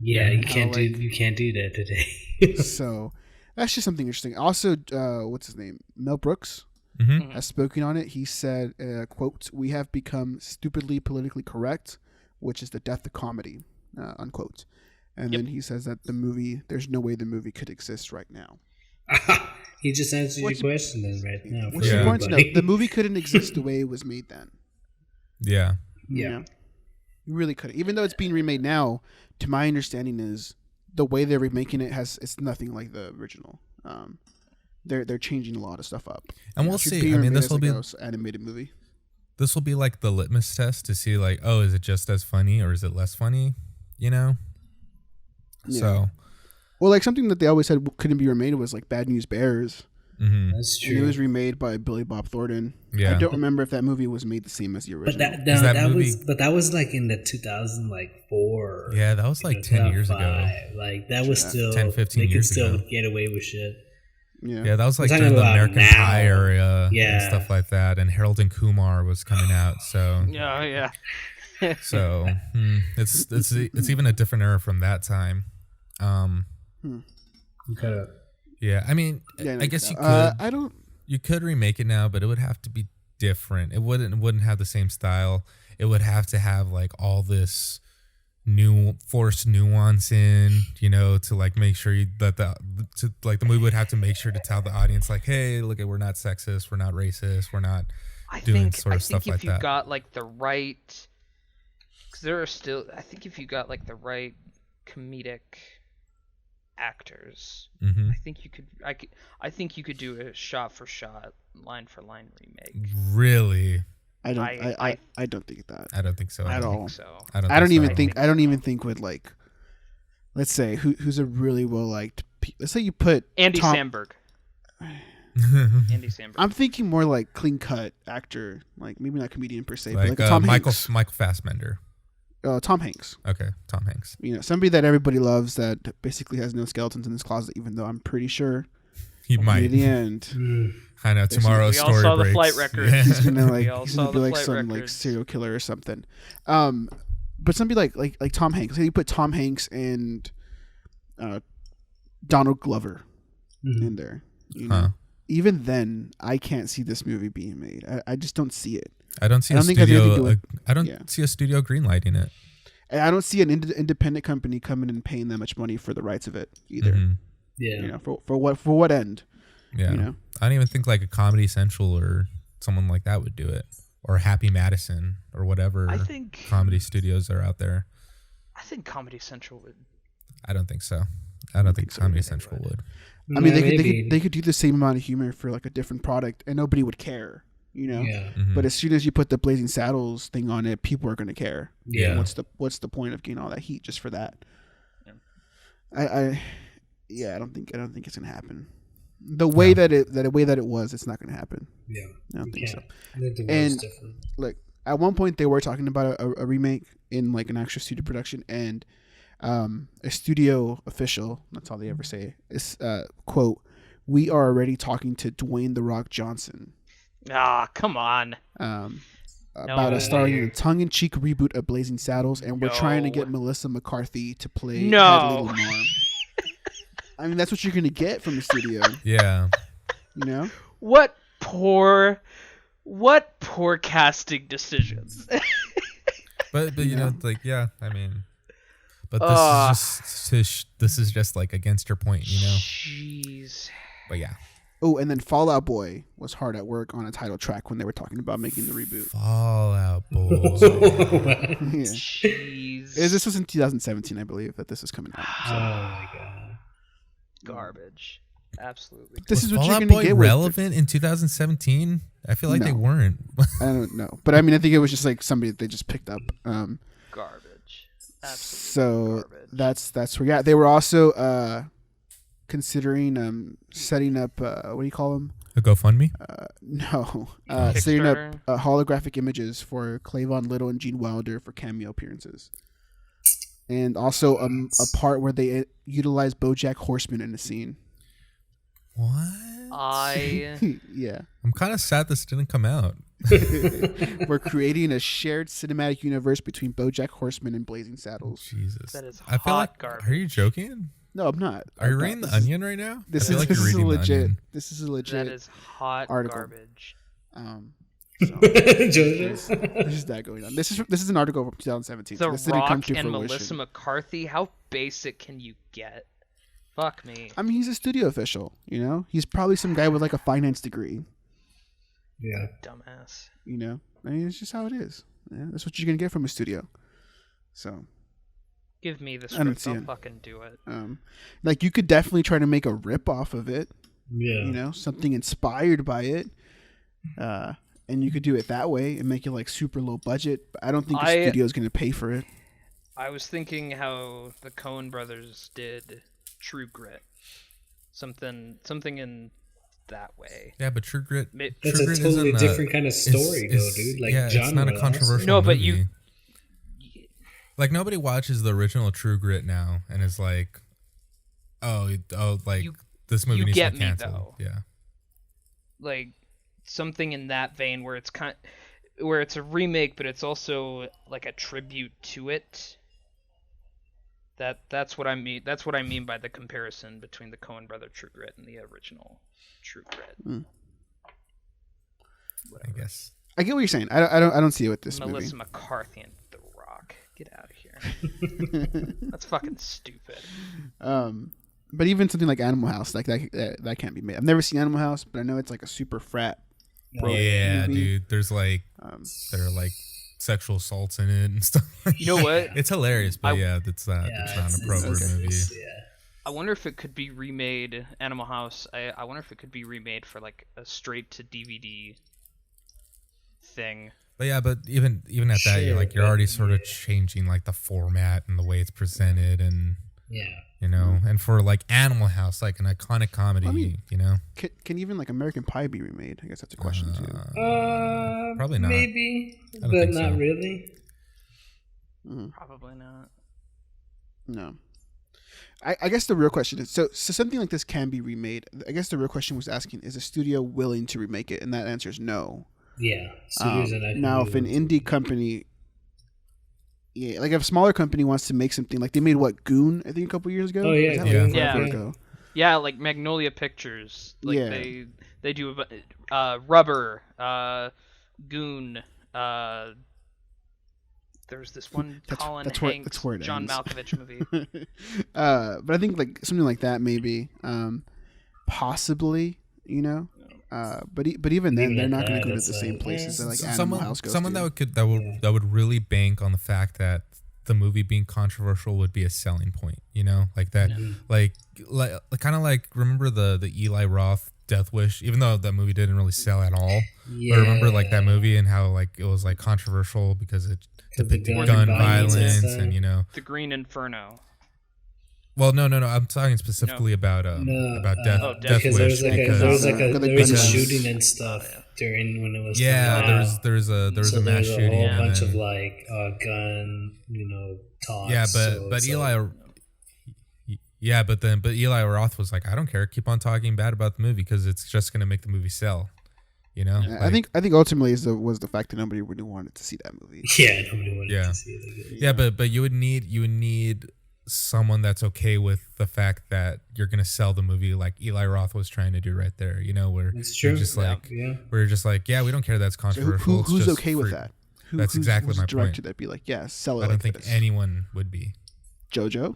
Yeah, you can't do that today. So that's just something interesting. Also, what's his name? Mel Brooks has spoken on it. He said, quote, "We have become stupidly politically correct, which is the death of comedy," unquote. And Yep. then he says that there's no way the movie could exist right now. He just answered your What's- question then right now. Which for is important to know. everybody. The movie couldn't exist the way it was made then. Yeah. You Yeah. know? You really couldn't. Even though it's being remade now, to my understanding is the way they're remaking it's nothing like the original. They're changing a lot of stuff up. And we'll It should see. be I mean, remade this as will like be a animated movie. this will be like the litmus test to see like, oh, is it just as funny or is it less funny? You know. Yeah. So. Well, like something that they always said couldn't be remade was like Bad News Bears. Mm-hmm. That's And it true. was remade by Billy Bob Thornton. Yeah. I don't remember if that movie was made the same as the But original. that was like in the 2004. Yeah, that was like 10 years ago. 2005. Like that was still 10, 15 they could years still ago. get away with shit. Yeah, that was like I'm during talking the about American now. Pie area Yeah. and stuff like that. And Harold and Kumar was coming out. So Yeah. so it's even a different era from that time. Okay. Yeah, I mean, Yeah, I guess you could. I don't. You could remake it now, but it would have to be different. It wouldn't have the same style. It would have to have like all this new forced nuance in, you know, to like make sure that the movie would have to make sure to tell the audience like, hey, look, we're not sexist, we're not racist, we're not doing sort of stuff like if you that. got like the right, because there are still, I think if you got like the right comedic actors, Mm-hmm. I think you could do a shot for shot, line for line remake. Really, I don't. I- I don't think that. I don't think so. At either. all. So I don't so even at think. I don't even think with like, let's say who's a really well liked. Let's say you put Andy Tom- Samberg. all. Andy Samberg. I'm thinking more like clean cut actor, like maybe not comedian per se, like but like a Tom Michael Hanks. Fassbender. Tom Hanks. Okay, Tom Hanks. You know, somebody that everybody loves that basically has no skeletons in his closet, even though I'm pretty sure He near might. the end I know tomorrow's We all story saw the breaks. flight records. Yeah. he's gonna We all he's saw gonna be the like flight some like records. serial killer or something. But somebody like Tom Hanks. Say you put Tom Hanks and Donald Glover in there. You know? Huh. Even then, I can't see this movie being made. I just don't see it. I don't see I a don't think it has anything to do studio. with- I don't yeah. see a studio greenlighting it. And I don't see an independent company coming and paying that much money for the rights of it either. Mhm. Yeah. You know, for what end? Yeah, You know? I don't even think like a Comedy Central or someone like that would do it, or Happy Madison or whatever I think comedy studios are out there. I think Comedy Central would. I don't think so. I don't think so Comedy either, Central would. I mean, Maybe. they could do the same amount of humor for like a different product, and nobody would care. You know. Yeah. Mhm. But as soon as you put the Blazing Saddles thing on it, people are going to care. Yeah. And what's the point of getting all that heat just for that? Yeah. I don't think it's going to happen. The way that it was, it's not going to happen. Yeah. I don't You think so. can't. I think the And- world's different. Like at one point, they were talking about a remake in like an actual studio production, and a studio official, that's all they ever say, is quote, "We are already talking to Dwayne the Rock Johnson." Ah, come on. About starring in a tongue-in-cheek reboot of Blazing Saddles, and we're trying to No. get Melissa McCarthy to play No. Head Little Mom. I mean, that's what you're gonna get from the studio, Yeah, you know. What poor casting decisions. but you know, like I mean, but this is just like against your point, you know. Jeez. But yeah, Oh, and then Fallout Boy was hard at work on a title track when they were talking about making the reboot. Fallout Boy. Yeah. Jeez. This was in 2017, I believe, that this is coming out. Oh my god. Garbage. Absolutely. This Was is what you're Fallout gonna Boy get with. relevant in 2017? I feel like they No. weren't. I don't know, but I mean, I think it was just like somebody that they just picked up. Garbage. Absolutely. So garbage. that's where they were also considering setting up what do you call them? A GoFundMe? No, setting up Kickstarter? holographic images for Clavon Little and Gene Wilder for cameo appearances, and also a part where they utilize BoJack Horseman in the scene. What? Yeah, I'm kind of sad this didn't come out. we're creating a shared cinematic universe between BoJack Horseman and Blazing Saddles. Jesus. That is I feel hot like. garbage. Are you joking? No, I'm not. Are you I'm reading not. the Onion right now? This I feel is like this you're is a reading The legit. Onion. This is a legit. That is hot article. garbage. So, JoJo. there's just that going on. This is an article from 2017. The so this didn't come Rock to and fruition. Melissa McCarthy. How basic can you get? Fuck me. I mean, he's a studio official. He's probably some guy with like a finance degree. Yeah. Dumbass. I mean, it's just how it is. Yeah, that's what you're gonna get from a studio. So, Give me the I don't script. see I'll it. fucking do it. like you could definitely try to make a rip off of it. Yeah. Something inspired by it. And you could do it that way and make it like super low budget. But I don't think the studio's gonna pay for it. I was thinking how the Coen brothers did True Grit. Something in that way. Yeah, but True Grit. That's True a Grit totally isn't different kind of story, though, dude. Like, yeah, genre. it's not a controversial No, but movie. Like, nobody watches the original True Grit now and is like, this movie you needs get to be me, canceled. though. Yeah. Like something in that vein where it's a remake, but it's also like a tribute to it. That's what I mean. That's what I mean by the comparison between the Coen brother True Grit and the original True Grit. I guess. I get what you're saying. I don't see it with this Melissa movie. McCarthy and The Rock. Get out of here. That's fucking stupid. But even something like Animal House, like that can't be made. I've never seen Animal House, but I know it's like a super frat. Yeah, movie. dude. There's like there are like sexual assaults in it and stuff. You know what? It's hilarious, but it's not an appropriate movie. Yeah. I wonder if it could be remade. Animal House. I wonder if it could be remade for like a straight to DVD thing. But even at that, you're already sort of changing like the format and the way it's presented, and and for like Animal House, like an iconic comedy, I mean, can even like American Pie be remade? I guess that's a question too. Probably not. Maybe, I don't but think not so. really. Probably not. No. I guess the real question is so something like this can be remade. I guess the real question was asking, is a studio willing to remake it? And that answer is no. Yeah. Studios are not now, if an indie company, like if a smaller company wants to make something, like they made Goon, I think a couple years ago. Oh, yeah, Was that, Goon, forever yeah. ago? Yeah, like Magnolia Pictures. Like Yeah. they do Rubber, Goon. There's this one Colin Hanks, that's where it John ends. Malkovich movie. But I think like something like that maybe, possibly, but even then they're not going to go to the same places that like Animal House goes someone to. that would really bank on the fact that the movie being controversial would be a selling point, like that, like kind of like remember the Eli Roth Death Wish, even though that movie didn't really sell at all. Yeah. But remember like that movie and how like it was like controversial because it depicted gun gun violence and violence stuff. and The Green Inferno. Well, no. I'm talking specifically about Death because Wish. there was a because- shooting and stuff during when it was there was a mass shooting. a whole and bunch then- of like gun talks. Yeah, so but it's Eli. like, But Eli Roth was like, I don't care. Keep on talking bad about the movie because it's just gonna make the movie sell. I think ultimately was the fact that nobody really wanted to see that movie. yeah, nobody wanted to see it. Yeah, but you would need someone that's okay with the fact that you're gonna sell the movie like Eli Roth was trying to do right there. Where It's true. you're just like, we're just like, yeah, we don't care that's So controversial. It's who's just okay with free. that? That's exactly who's my a director point. that'd be like, yeah, sell it. I don't like think this. anyone would be. JoJo.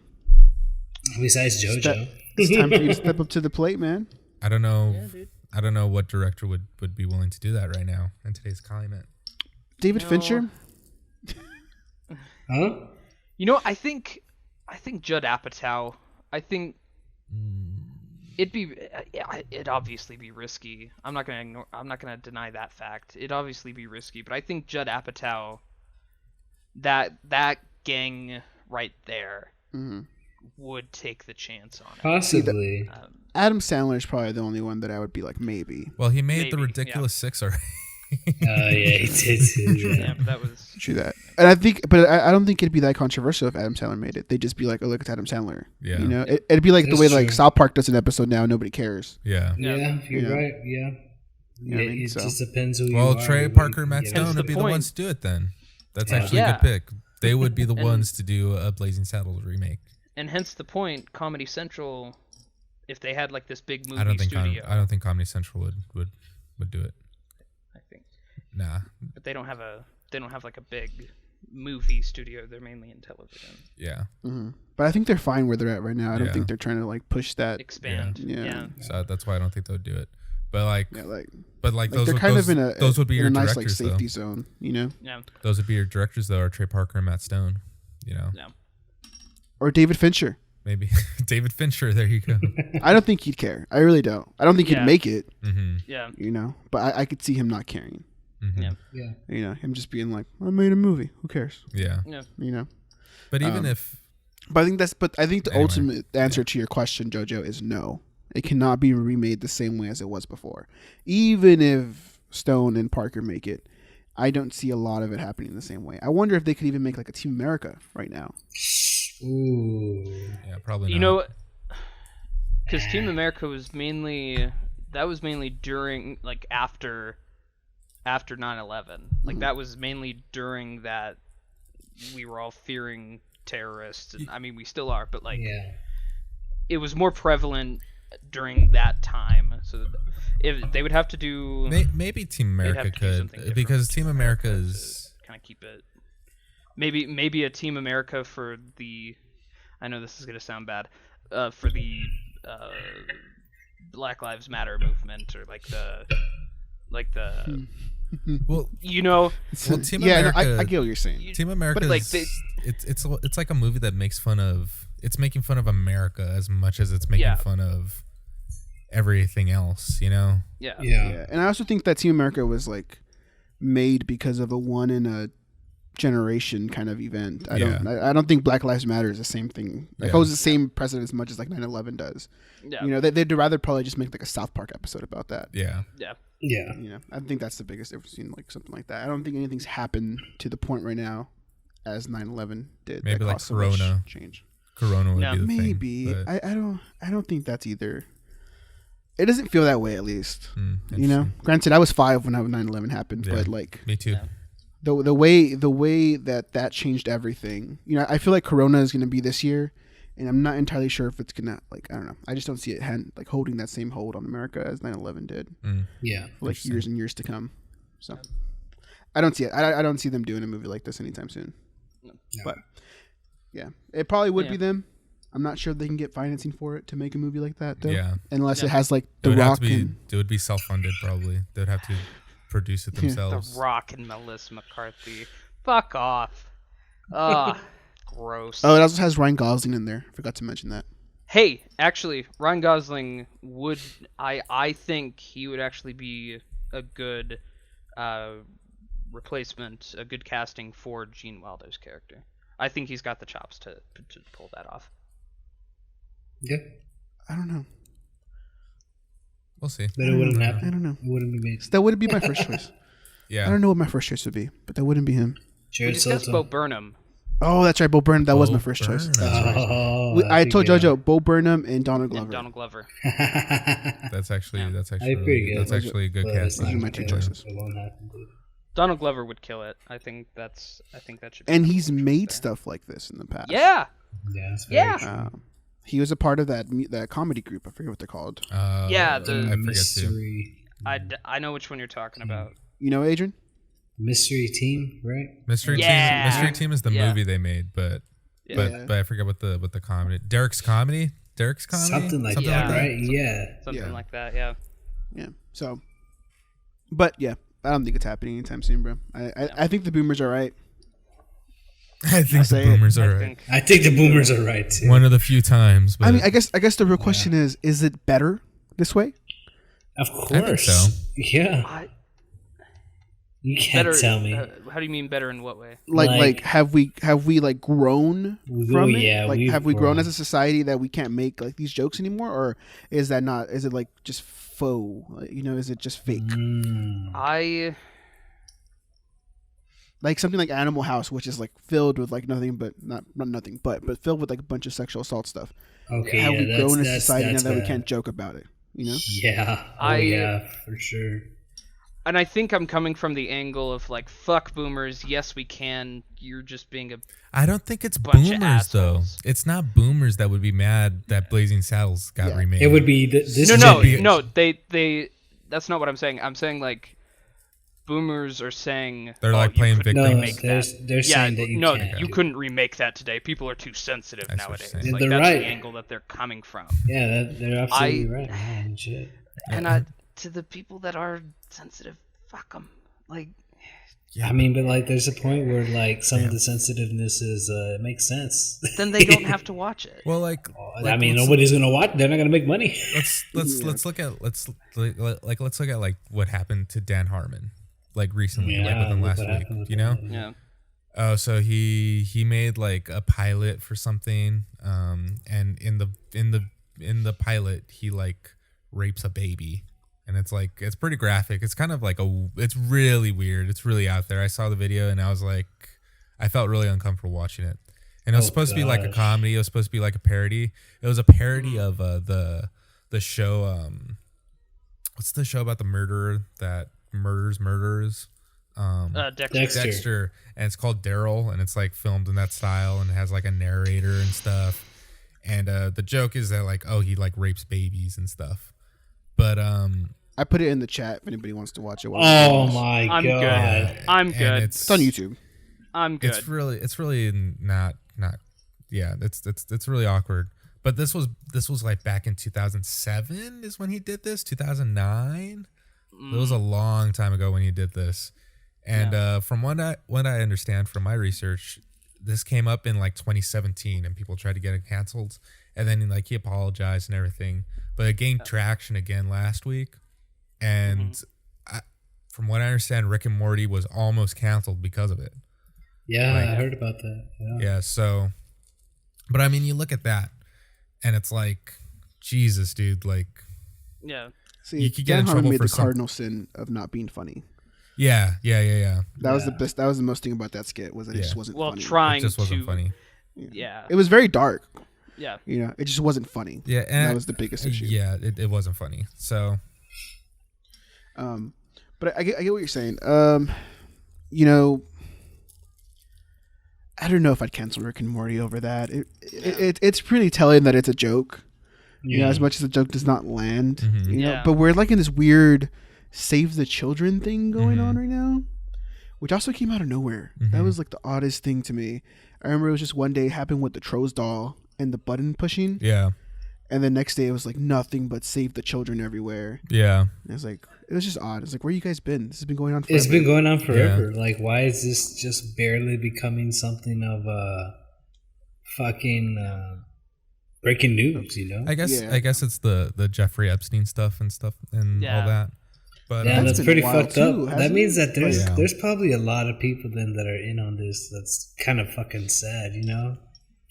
Besides JoJo. It's time for you to step up to the plate, man. I don't know. Yeah, dude. I don't know what director would be willing to do that right now in today's climate. David Fincher. Huh? I think Judd Apatow. I think it'd obviously be risky. I'm not gonna deny that fact. It'd obviously be risky, but I think Judd Apatow, that gang right there, would take the chance on it. Possibly. Adam Sandler is probably the only one that I would be like maybe. Well, he made the Maybe, Ridiculous Six already. Yeah, he did too. Yeah, but that was True that. And I don't think it'd be that controversial if Adam Sandler made it. They'd just be like, oh, look, it's Adam Sandler. Yeah. It'd be like the That's way like true. South Park does an episode now, nobody cares. Yeah. Yeah, you're Yeah. right. Yeah. Yeah, I mean, It so. just depends who you Well, are. Trey Parker and Matt you know. Stone Hence would the be the point. ones to do it then. That's Yeah. actually a Yeah. good pick. They would be the And- ones to do a Blazing Saddles remake. and hence the point. Comedy Central, if they had like this big movie I don't think studio, Comedy Central would do it. I think. Nah. But they don't have like a big movie studio. They're mainly in television. Yeah. Mm-hmm. But I think they're fine where they're at right now. I don't Yeah. think they're trying to like push that. Expand. Yeah. So that's why I don't think they'll do it. But like, Like those they're would, kind those, of in those would be in your a nice directors like safety though. zone, you know. Yeah. Those would be your directors though, are Trey Parker and Matt Stone. You know. Yeah. Or David Fincher. Maybe David Fincher. There you go. I don't think he'd care. I really don't. I don't think Yeah. he'd make it, Mm-hmm. Yeah. you know. But I could see him not caring. Mm-hmm. Yeah. Yeah. You know, him just being like, I made a movie. Who cares? Yeah. Yeah. You know. But even if But I think the Anyway. ultimate answer to your question, Jojo, is no. It cannot be remade the same way as it was before. Even if Stone and Parker make it, I don't see a lot of it happening the same way. I wonder if they could even make like a Team America right now. Ooh. yeah, probably You not. know, because Team America was mainly during like after 9/11. Like that was mainly during that we were all fearing terrorists, and I mean we still are, but like Yeah. it was more prevalent during that time. So if they would have to do, Maybe Team they'd have America to do something could, different because with Team America is kind of keep it. Maybe a Team America for the. I know this is gonna sound bad. For the Black Lives Matter movement, or like the well. you know Well, Team yeah, no, America. I get what you're saying. Team America. like, it's like a movie that makes fun of. It's making fun of America as much as it's making Yeah. fun of everything else. You know. yeah. Yeah, and I also think that Team America was like made because of a one in a generation kind of event. I don't think Black Lives Matter is the same thing. Like holds the same precedent as much as like 9/11 does. Yeah. You know, they'd rather probably just make like a South Park episode about that. Yeah. Yeah. Yeah. You know, I think that's the biggest difference seen like something like that. I don't think anything's happened to the point right now as 9/11 did. Maybe that like caused so much Corona. change. Corona would Yeah. be the Maybe thing. but- I don't think that's either. It doesn't feel that way, at least. You know, interesting. granted, I was 5 when 9/11 happened, Yeah. but like Me too. Yeah. the way that changed everything. You know, I feel like Corona is going to be this year, and I'm not entirely sure if it's gonna like I don't know. I just don't see it like holding that same hold on America as 9/11 did, Yeah. for like years and years to come. So I don't see it. I don't see them doing a movie like this anytime soon. No. But yeah, it probably would Yeah. be them. I'm not sure if they can get financing for it to make a movie like that, though. Yeah. Unless it Yeah. has like It The would have Rock to be. and It would be self-funded probably. They would have to produce it Yeah. themselves. The Rock and Melissa McCarthy. Fuck off. Ah, gross. oh, it also has Ryan Gosling in there. Forgot to mention that. Hey, actually, Ryan Gosling would. I think he would actually be a good replacement, a good casting for Gene Wilder's character. I think he's got the chops to pull that off. Yeah. I don't know. We'll see. But it wouldn't happen. I don't know. It wouldn't be made. That wouldn't be my first choice. Yeah. I don't know what my first choice would be, but that wouldn't be him. We Jared discussed Soto. Bo Burnham. Oh, that's right, Bo Burnham. That was my Bo first choice. Burnham. That's right. Oh, I that'd told be good. JoJo Bo Burnham and Donald Glover. And Donald Glover. That's actually Yeah. really pretty good. good. That's actually a good But it's casting. Those are not my two gonna- choices. It won't happen, dude. Donald Glover would kill it. I think that should be. And the he's choice made there. stuff like this in the past. Yeah. Yeah. That's Yeah. very true. He was a part of that comedy group. I forget what they're called. Yeah, the- I forget too. mystery. I know which one you're talking about. You know, Adrian? Mystery team, right? Mystery Yeah. Team. Mystery Team is the Yeah. movie they made, but Yeah. but I forget what the comedy. Derek's comedy. Something like Yeah. that, right? Yeah. Something Yeah. like that. Yeah. Yeah. So, but yeah, I don't think it's happening anytime soon, bro. I think the boomers are right. I think the say it. boomers I are right. think. I think the boomers are right too. One of the few times. But I mean, I guess the real question is it better this way? Of think course. so. Yeah. I- You can't Better. tell me. How do you mean better in what way? Like have we like grown from it? yeah, Like we've have we grown grown. as a society that we can't make like these jokes anymore, or is that not? Is it like just faux? Like, you know, is it just fake? I Like something like Animal House, which is like filled with like nothing but not nothing but filled with like a bunch of sexual assault stuff. Okay, have yeah, we that's, grown as a that's, society now that's that we bad. can't joke about it? You know? Yeah. Oh, yeah, for sure. And I think I'm coming from the angle of like, fuck boomers. Yes, we can. You're just being a. I don't think it's Bunch of boomers though. assholes. It's not boomers that would be mad that Blazing Saddles got Yeah. remade. It would be this. No, should no, be- no. They. That's not what I'm saying. I'm saying like, boomers are saying They're oh, like you playing couldn't victims. remake that. They're saying that you can't. you couldn't remake that today. People are too sensitive I see what nowadays. you're saying. Like They're that's right. the angle that they're coming from. Yeah, they're absolutely right. Man, shit. And to the people that are sensitive, fuck them. Like, I mean, but like, there's a point where like some of the sensitiveness is it makes sense. then they don't have to watch it. Well, like I mean, nobody's gonna watch. They're not gonna make money. let's look at like what happened to Dan Harmon, like recently, like within last week. You know? Yeah. Oh, so he made like a pilot for something, and in the pilot he like rapes a baby, and it's pretty graphic. It's kind of like it's really weird. It's really out there. I saw the video and I was like, I felt really uncomfortable watching it. And it was supposed to be like a comedy. It was supposed to be like a parody. It was a parody of the show. What's the show about the murderer that murders? Dexter, and it's called Daryl, and it's like filmed in that style, and it has like a narrator and stuff. And the joke is that like, oh, he like rapes babies and stuff. But I put it in the chat if anybody wants to watch it. Oh my god! Good. I'm good. It's on YouTube. I'm good. It's really not. Yeah, it's really awkward. But this was like back in 2007 is when he did this. 2009. It was a long time ago when he did this. And from what I understand from my research, this came up in like 2017, and people tried to get it canceled, and then like he apologized and everything, but it gained traction again last week. And from what I understand, Rick and Morty was almost canceled because of it. Yeah, like, I heard about that. Yeah. So, but I mean, you look at that, and it's like, Jesus, dude, like, yeah. See, you could get Dan in Harmon trouble made for the some- cardinal sin of not being funny. Yeah. That was the best. That was the most thing about that skit was that it just wasn't Well, funny. trying It just wasn't to. funny. Yeah. It was very dark. Yeah. You know, it just wasn't funny. Yeah, and that was the biggest issue. Yeah, it wasn't funny. So, but I get what you're saying. You know, I don't know if I'd cancel Rick and Morty over that. It's pretty telling that it's a joke. You know, as much as the joke does not land. Mhm. You know, Yeah. but we're like in this weird save the children thing going on right now, which also came out of nowhere. That was like the oddest thing to me. I remember it was just one day it happened with the Trolls doll and the button pushing, yeah. and the next day it was like nothing but save the children everywhere. Yeah. And it was just odd. It's like, where you guys been? This has been going on forever. It's been going on forever. Yeah. Like, why is this just barely becoming something of a fucking breaking news? You know? I guess it's the Jeffrey Epstein stuff and all that. But yeah, that's pretty fucked too, up. That means that Yeah. there's probably a lot of people then that are in on this. That's kind of fucking sad, you know,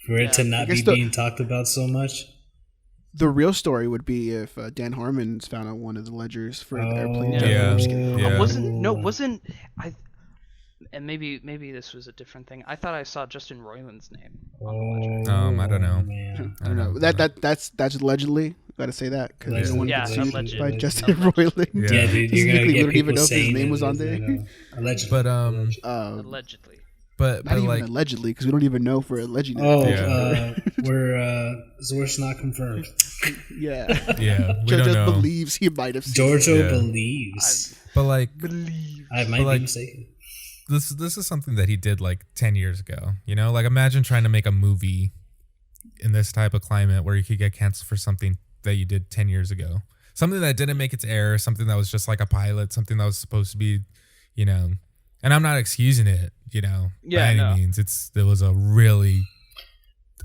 for it to not be being talked about so much. The real story would be if Dan Harmon's found out one of the ledgers for the airplane. Yeah. Wasn't I? And maybe this was a different thing. I thought I saw Justin Roiland's name on the ledger. I don't know. Man. I don't know. That's allegedly. Got to say that because I don't want to get sued alleged. by Justin Roiland. Yeah. Yeah, dude, you're gonna we get don't even people know if his saying name was on it, there. you know, allegedly. But Allegedly. but Not even like allegedly, because we don't even know if we're alleging it. Oh, Yeah. we're source not confirmed. Yeah. yeah, we Joe don't just know. believes he might have seen Giorgio Yeah. believes. But like I might like, be mistaken. this is something that he did like 10 years ago. You know, like imagine trying to make a movie in this type of climate where you could get canceled for something that you did 10 years ago. Something that didn't make its air, something that was just like a pilot, something that was supposed to be, you know, and I'm not excusing it, you know, by any means. It was a really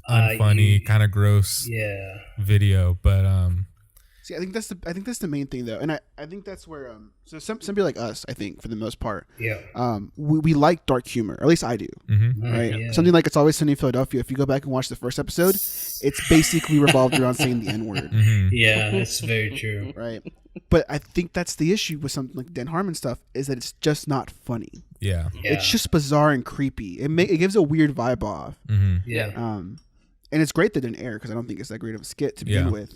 unfunny, kind of gross video, but See, I think that's the main thing though, and I think that's where so somebody like us, I think for the most part, we like dark humor, or at least I do, right? Yeah. Something like It's Always Sunny in Philadelphia. If you go back and watch the first episode, it's basically revolved around saying the N word, Yeah, that's very true. right? But I think that's the issue with something like Dan Harmon stuff is that it's just not funny. yeah. It's just bizarre and creepy. It gives a weird vibe off. And it's great that it didn't air because I don't think it's that great of a skit to begin with.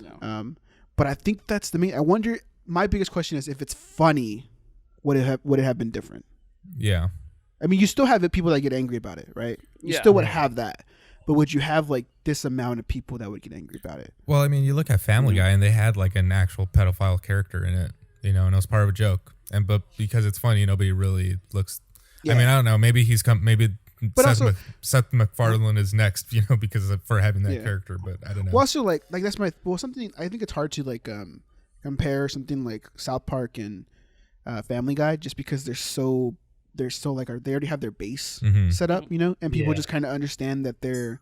But I think that's the main. I wonder. My biggest question is if it's funny, would it have been different? Yeah. I mean, you still have people that get angry about it, right? You still would have that, but would you have like this amount of people that would get angry about it? Well, I mean, you look at Family Guy and they had like an actual pedophile character in it, you know, and it was part of a joke. but because it's funny, nobody really looks. Yeah. I mean, I don't know. Maybe he's come. Maybe But Seth, also- Seth MacFarlane is next. Because for having that Yeah. character. But I don't know. Well, also like that's something I think it's hard to like compare something like South Park and Family Guy just because they're so like they already have their base Mhm. set up, and people Yeah. just kind of understand that they're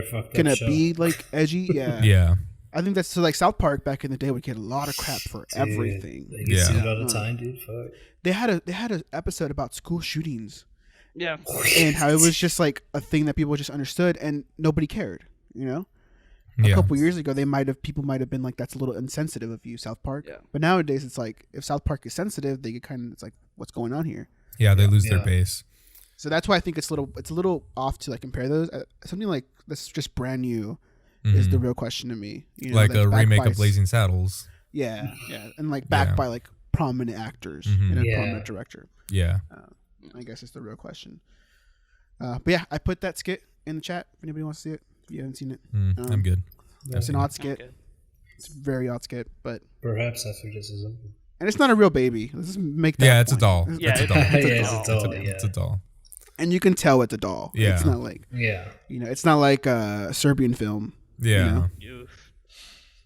fucked gonna up show. be like edgy. Yeah. Yeah. I think that's so like South Park back in the day would get a lot of crap for Dude, everything. They get Yeah. sued all the time, dude. Fuck. They had an episode about school shootings Yeah. and how it was just like a thing that people just understood and nobody cared. A Yeah. couple years ago, people might have been like, "That's a little insensitive of you, South Park." Yeah. But nowadays, it's like if South Park is sensitive, they get it's like, "What's going on here?" Yeah. They lose their Yeah. base. So that's why I think it's a little off to like compare those. Something like that's just brand new is Mhm. the real question to me. Like that's a backed remake by of Blazing Saddles. Yeah, and like backed Yeah. by like prominent actors Mhm. and a Yeah. prominent director. Yeah. I guess it's the real question. But yeah, I put that skit in the chat if anybody wants to see it. If you haven't seen it, I'm good. it's an odd skit. Okay. It's a very odd skit, but Perhaps after this is over. and it's not a real baby. Let's just make that. Yeah, it's a point. doll. Yeah, It's a it- doll. Yeah, It's a it's doll. a doll. It's a doll. And you can tell it's a doll. Yeah. It's not like Yeah. it's not like a Serbian film. Yeah. Oof.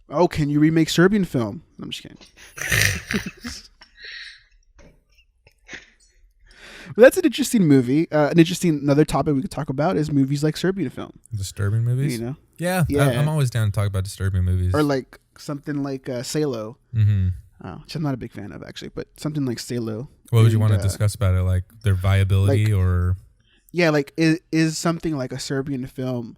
Oh, can you remake Serbian film? I'm just kidding. But that's an interesting movie. Another topic we could talk about is movies like Serbian film. Disturbing movies. Yeah. Yeah. I'm always down to talk about disturbing movies. Or like something like Salo, Mm-hmm. which I'm not a big fan of actually, but something like Salo. What would you And, want to discuss about it? Like their viability, or Yeah, like is something like a Serbian film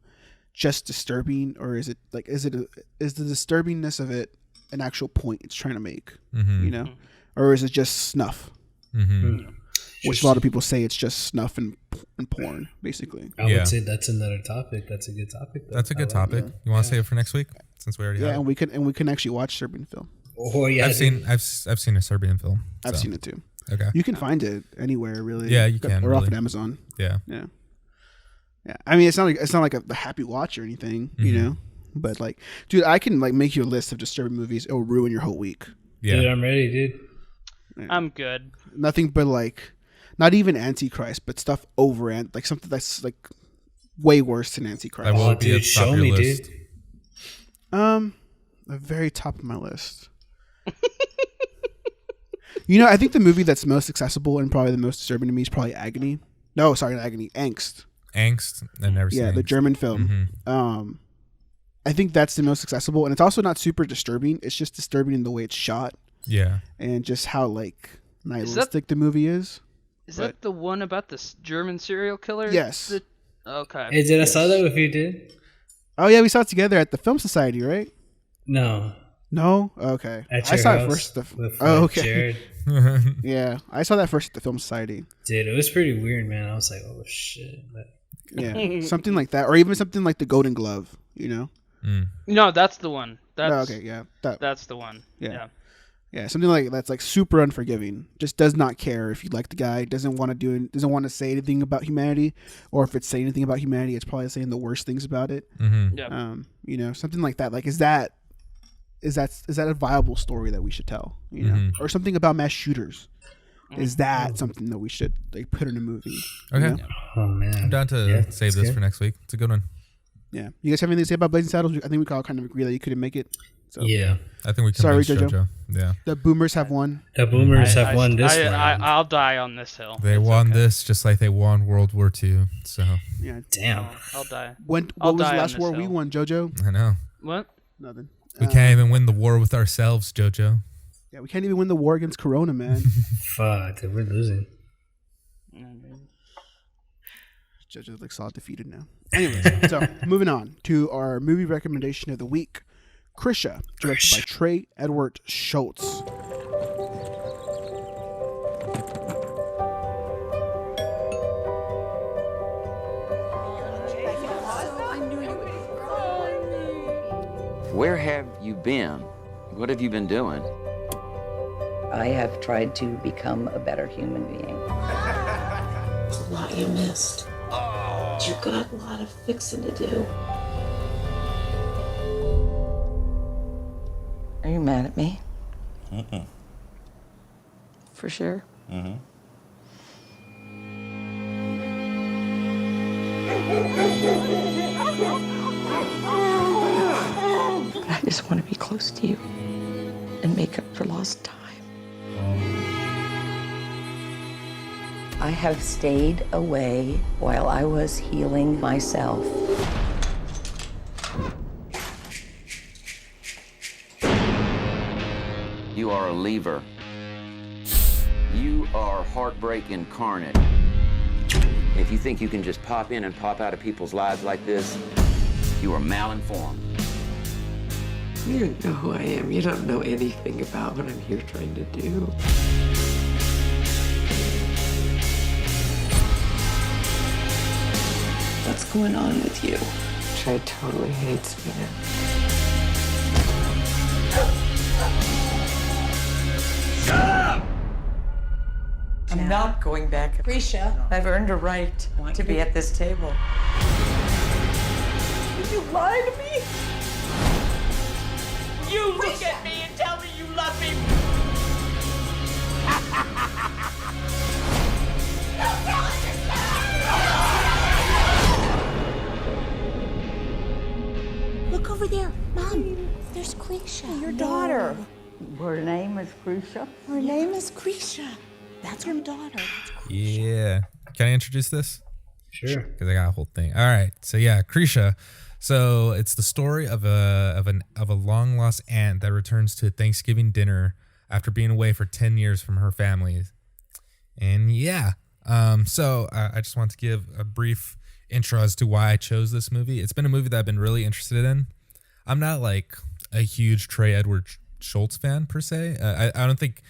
just disturbing, or is it like is the disturbingness of it an actual point it's trying to make? Mhm. Or is it just snuff? Mm-hmm. Which a lot of people say it's just snuff and porn, basically. I Yeah. would say that's another topic. That's a good topic. Though. That's a good I like topic. that. You want to save it for next week, since we already Yeah, have. and we can actually watch Serbian film. Oh yeah, I've seen a Serbian film. I've so. seen it too. Okay. You can find it anywhere, really. Yeah, you can, or off really. at Amazon. Yeah. Yeah. I mean, it's not like a happy watch or anything, Mhm. But like, dude, I can like make you a list of disturbing movies. It'll ruin your whole week. Yeah. Dude, I'm ready, dude. I'm good. Nothing but like, not even Antichrist, but stuff over like something that's like way worse than Antichrist. That will Oh, be dude, at the top show of your me, list. dude. The very top of my list. I think the movie that's most accessible and probably the most disturbing to me is probably Agony. No, sorry, not Agony. Angst. Angst. I've never seen. Yeah, the Angst. German film. Mhm. I think that's the most accessible, and it's also not super disturbing. It's just disturbing in the way it's shot Yeah. and just how like nihilistic the movie is. Is that the one about the German serial killer? Yes. Okay. Hey, did I saw that with you, dude? Oh yeah, we saw it together at the Film Society, right? No. No, okay. At I your saw it house first. with Okay. Jared. Yeah, I saw that first at the Film Society. Dude, it was pretty weird, man. I was like, oh shit. But Yeah, something like that, or even something like the Golden Glove. Mm. No, that's the one. That's Oh, okay, yeah, That's the one. Yeah. yeah, something like that's like super unforgiving. Just does not care if you like the guy. Doesn't want to say anything about humanity, or if it's saying anything about humanity, it's probably saying the worst things about it. Mm-hmm. Yeah. Something like that. Like, is that a viable story that we should tell? Or something about mass shooters. Is that something that we should like put in a movie? Okay. oh man. I'm down to Yeah, save it's this good. for next week. It's a good one. Yeah. You guys have anything to say about Blazing Saddles? I think we can all kind of agree that you couldn't make it. So Yeah. I think we can. Sorry, Jojo. Jojo. Yeah. the boomers have won. The boomers have won this one. I'll die on this hill. They It's won okay. this just like they won World War II. So Yeah. Damn. I'll die. What I'll was the die on last this war we hill. won, JoJo? I know What? Nothing. we can't even win the war with ourselves, Jojo. Yeah, we can't even win the war against Corona, man. Fuck, dude, we're losing. JoJo's like solid defeated now. Anyways, so moving on to our movie recommendation of the week. Krisha, directed by Trey Edward Shults. Where have you been? What have you been doing? I have tried to become a better human being. There's a lot you missed. You got a lot of fixing to do. Are you mad at me? For sure. Mm-hmm. But I just want to be close to you and make up for lost time. I have stayed away while I was healing myself. You are a lever. You are heartbreak incarnate. If you think you can just pop in and pop out of people's lives like this, you are malinformed. You don't know who I am. You don't know anything about what I'm here trying to do. What's going on with you? Trey totally hates me now. I'm not going back. Krisha. I've earned a right to be at this table. Did you lie to me? You look at me and tell me you love me. Look over there. Mom, there's Krisha, your daughter. Her name is Krisha. Her name is Krisha. That's her daughter. Yeah. Can I introduce this? Sure. Because I got a whole thing. All right. So yeah, Krisha. So it's the story of a long lost aunt that returns to Thanksgiving dinner after being away for 10 years from her family. And yeah. So I just want to give a brief intro as to why I chose this movie. It's been a movie that I've been really interested in. I'm not like a huge Trey Edward Shults fan per se. I don't think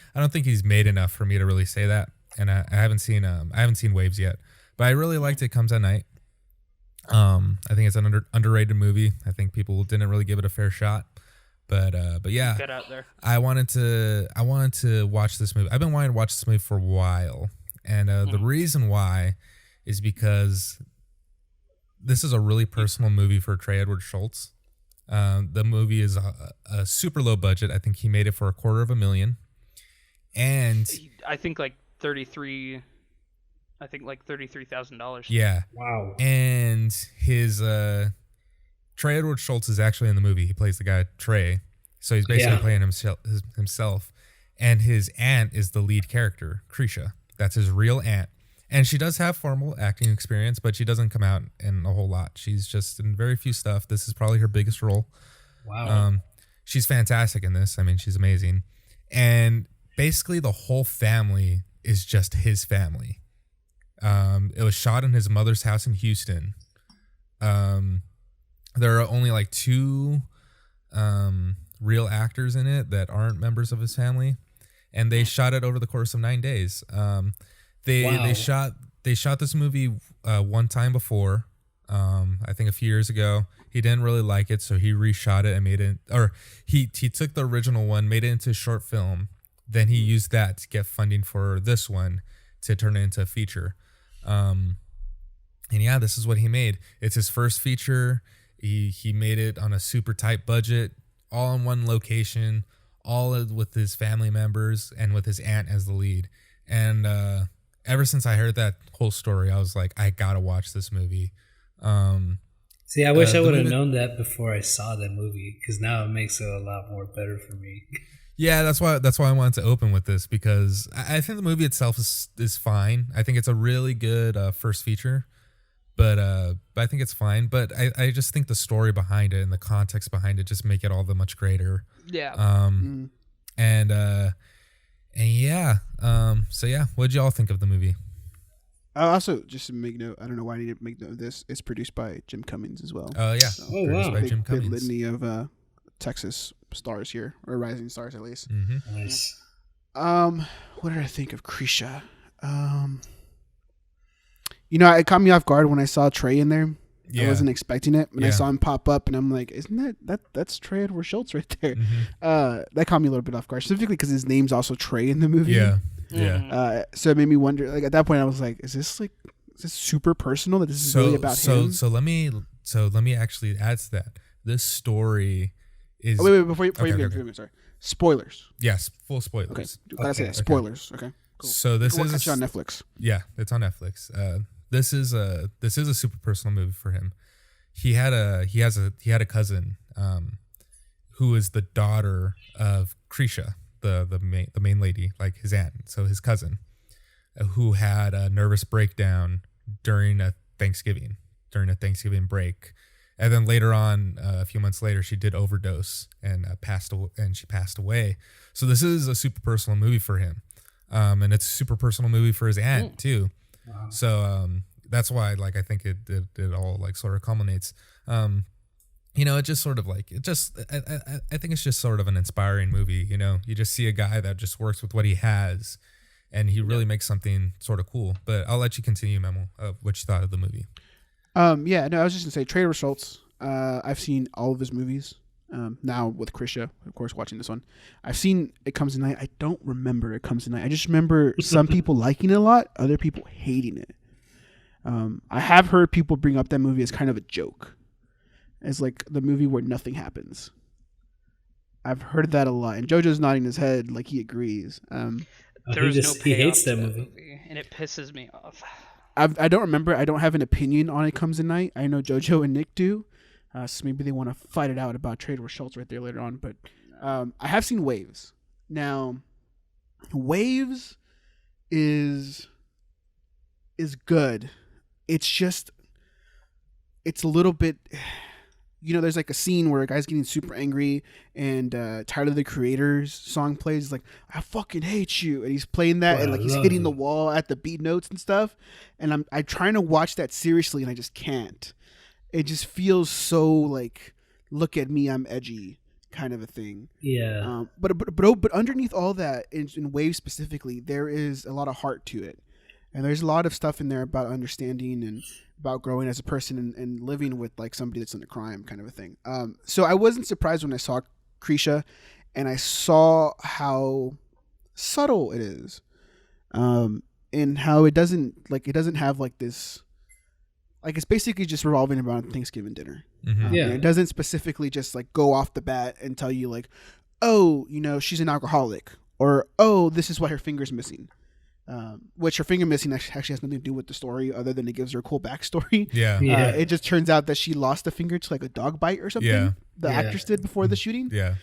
he's made enough for me to really say that. And I haven't seen Waves yet, but I really liked It Comes at Night. I think it's an underrated movie. I think people didn't really give it a fair shot, but yeah, Get out there. I wanted to watch this movie. I've been wanting to watch this movie for a while, and the reason why is because this is a really personal movie for Trey Edward Shults. The movie is a super low budget. I think he made it for $250,000, and I think like $33,000. Yeah. Wow. And his Trey Edward Shults is actually in the movie. He plays the guy Trey, so he's basically playing himself. And his aunt is the lead character, Krisha. That's his real aunt. And she does have formal acting experience, but she doesn't come out in a whole lot. She's just in very few stuff. This is probably her biggest role. Wow. She's fantastic in this. I mean, she's amazing. And basically the whole family is just his family. It was shot in his mother's house in Houston. There are only like 2 real actors in it that aren't members of his family, and they shot it over the course of 9 days. They shot this movie one time before, I think a few years ago. He didn't really like it, so he reshot it and made it, or he took the original one, made it into a short film. Then he used that to get funding for this one to turn it into a feature. And yeah, this is what he made. It's his first feature. He made it on a super tight budget, all in one location, all with his family members and with his aunt as the lead. And ever since I heard that whole story, I was like, I gotta watch this movie. See, I wish I would have known that before I saw that movie, because now it makes it a lot more better for me. Yeah, that's why I wanted to open with this, because I think the movie itself is fine. I think it's a really good first feature, but I think it's fine. But I just think the story behind it and the context behind it just make it all the much greater. Yeah. And yeah. So yeah, what did y'all think of the movie? Also, just to make note, I don't know why I need to make note of this. It's produced by Jim Cummings as well. Oh yeah, so, produced by Jim Cummings. Big litany of Texas stars here, or rising stars at least. Mm-hmm. Nice. What did I think of Krisha? It caught me off guard when I saw Trey in there. Yeah. I wasn't expecting it. When I saw him pop up, and I'm like, isn't that's Trey Edward Shults right there? Mm-hmm. That caught me a little bit off guard, specifically because his name's also Trey in the movie. Yeah. Yeah. So it made me wonder. Like at that point, I was like, is this super personal? That this is really about him? So let me actually add to that. This story is wait, before you Okay, begin, okay. sorry. Spoilers. Yes, full spoilers. Okay, gotta say that. Okay. Spoilers. Okay, cool. So this We'll is catch it on Netflix. Yeah, it's on Netflix. This is a super personal movie for him. He had a cousin who is the daughter of Krisha, the main lady, like his aunt. So his cousin, who had a nervous breakdown during a Thanksgiving break, and then later on, a few months later, she did overdose and she passed away. So this is a super personal movie for him, and it's a super personal movie for his aunt too. Wow. So that's why, like, I think it all like sort of culminates. It just sort of like I think it's just sort of an inspiring movie. You just see a guy that just works with what he has, and he really makes something sort of cool. But I'll let you continue, Memo, of what you thought of the movie. I was just gonna say Trey Edward Shults. I've seen all of his movies. Now with Krisha, of course, watching this one. I've seen It Comes at Night. I don't remember It Comes at Night. I just remember some people liking it a lot, other people hating it. I have heard people bring up that movie as kind of a joke, as like the movie where nothing happens. I've heard that a lot, and JoJo's nodding his head like he agrees. He hates that movie, and it pisses me off. I don't remember. I don't have an opinion on It Comes at Night. I know JoJo and Nick do, so maybe they want to fight it out about Trey Edward Shults right there later on. But I have seen Waves. Now, Waves is good. It's a little bit. There's like a scene where a guy's getting super angry and Tyler the Creator's song plays, like, I fucking hate you. And he's playing that and like he's hitting the wall at the beat notes and stuff. And I'm trying to watch that seriously and I just can't. It just feels so like, look at me, I'm edgy kind of a thing. Yeah. But underneath all that, in Waves specifically, there is a lot of heart to it. And there's a lot of stuff in there about understanding and about growing as a person and living with like somebody that's in a crime kind of a thing. So I wasn't surprised when I saw Krisha and I saw how subtle it is. And how it doesn't have like this, like it's basically just revolving around Thanksgiving dinner. Mm-hmm. Yeah. And it doesn't specifically just like go off the bat and tell you like, oh, she's an alcoholic, or, oh, this is why her finger's missing. Which her finger missing actually has nothing to do with the story other than it gives her a cool backstory. Yeah. It just turns out that she lost a finger to like a dog bite or something. Yeah. The actress did before the shooting. Yeah.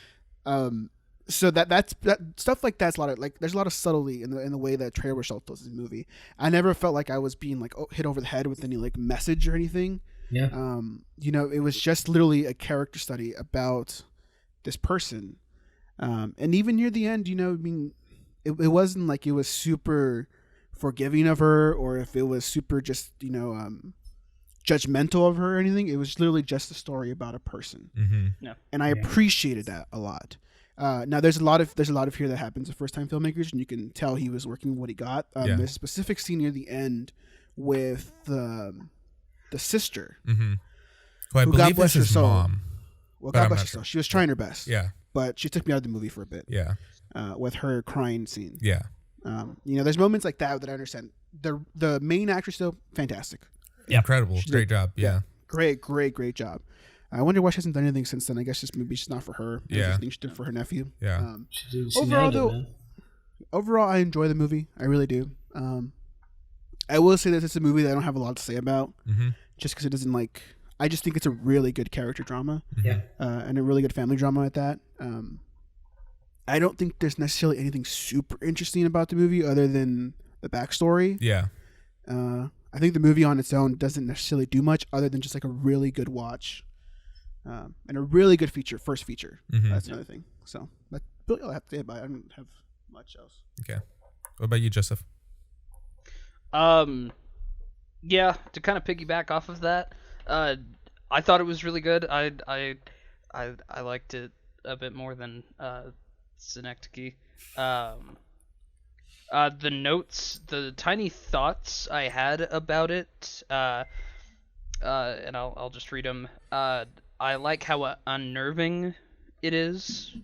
So that stuff like that's a lot of like there's a lot of subtlety in the way that Trey Edward Shults does his movie. I never felt like I was being like hit over the head with any like message or anything. Yeah. It was just literally a character study about this person. And even near the end, it wasn't like it was super forgiving of her or if it was super just, judgmental of her or anything. It was literally just a story about a person. Mm-hmm. No. And I appreciated that a lot. Now there's a lot of here that happens to first time filmmakers and you can tell he was working with what he got. There's a specific scene near the end with the sister. Mm-hmm. Who I God believe bless is her his soul. mom. Well, But God I'm bless not her soul. sure. She was trying her best. Yeah. But she took me out of the movie for a bit. Yeah. With her crying scene. Yeah. There's moments like that I understand. The main actress though, fantastic. Incredible. Great job. Yeah. Great job. I wonder why she hasn't done anything since then. I guess just maybe she's not for her. Yeah. I think she did for her nephew. Yeah. She overall, nailed it, man. Overall, I enjoy the movie. I really do. I will say that it's a movie that I don't have a lot to say about, just because it doesn't like. I just think it's a really good character drama, and a really good family drama at that. I don't think there's necessarily anything super interesting about the movie other than the backstory. Yeah. I think the movie on its own doesn't necessarily do much other than just like a really good watch, and a really good first feature. That's another thing. So that's really all I have to say about it. I don't have much else. Okay. What about you, Joseph? Yeah, to kind of piggyback off of that, I thought it was really good. I liked it a bit more than Synecdoche. The notes, the tiny thoughts I had about it, and I'll just read them. I like how unnerving it is.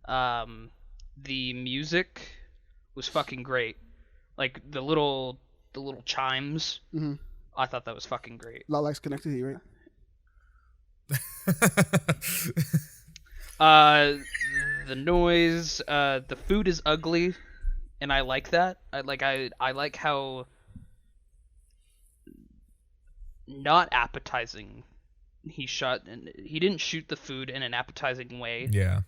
The music was fucking great. Like the little chimes. I thought that was fucking great. A lot like Schenectady, right? The noise, the food is ugly, and I like that. I like how not appetizing he shot, and he didn't shoot the food in an appetizing way. Yeah.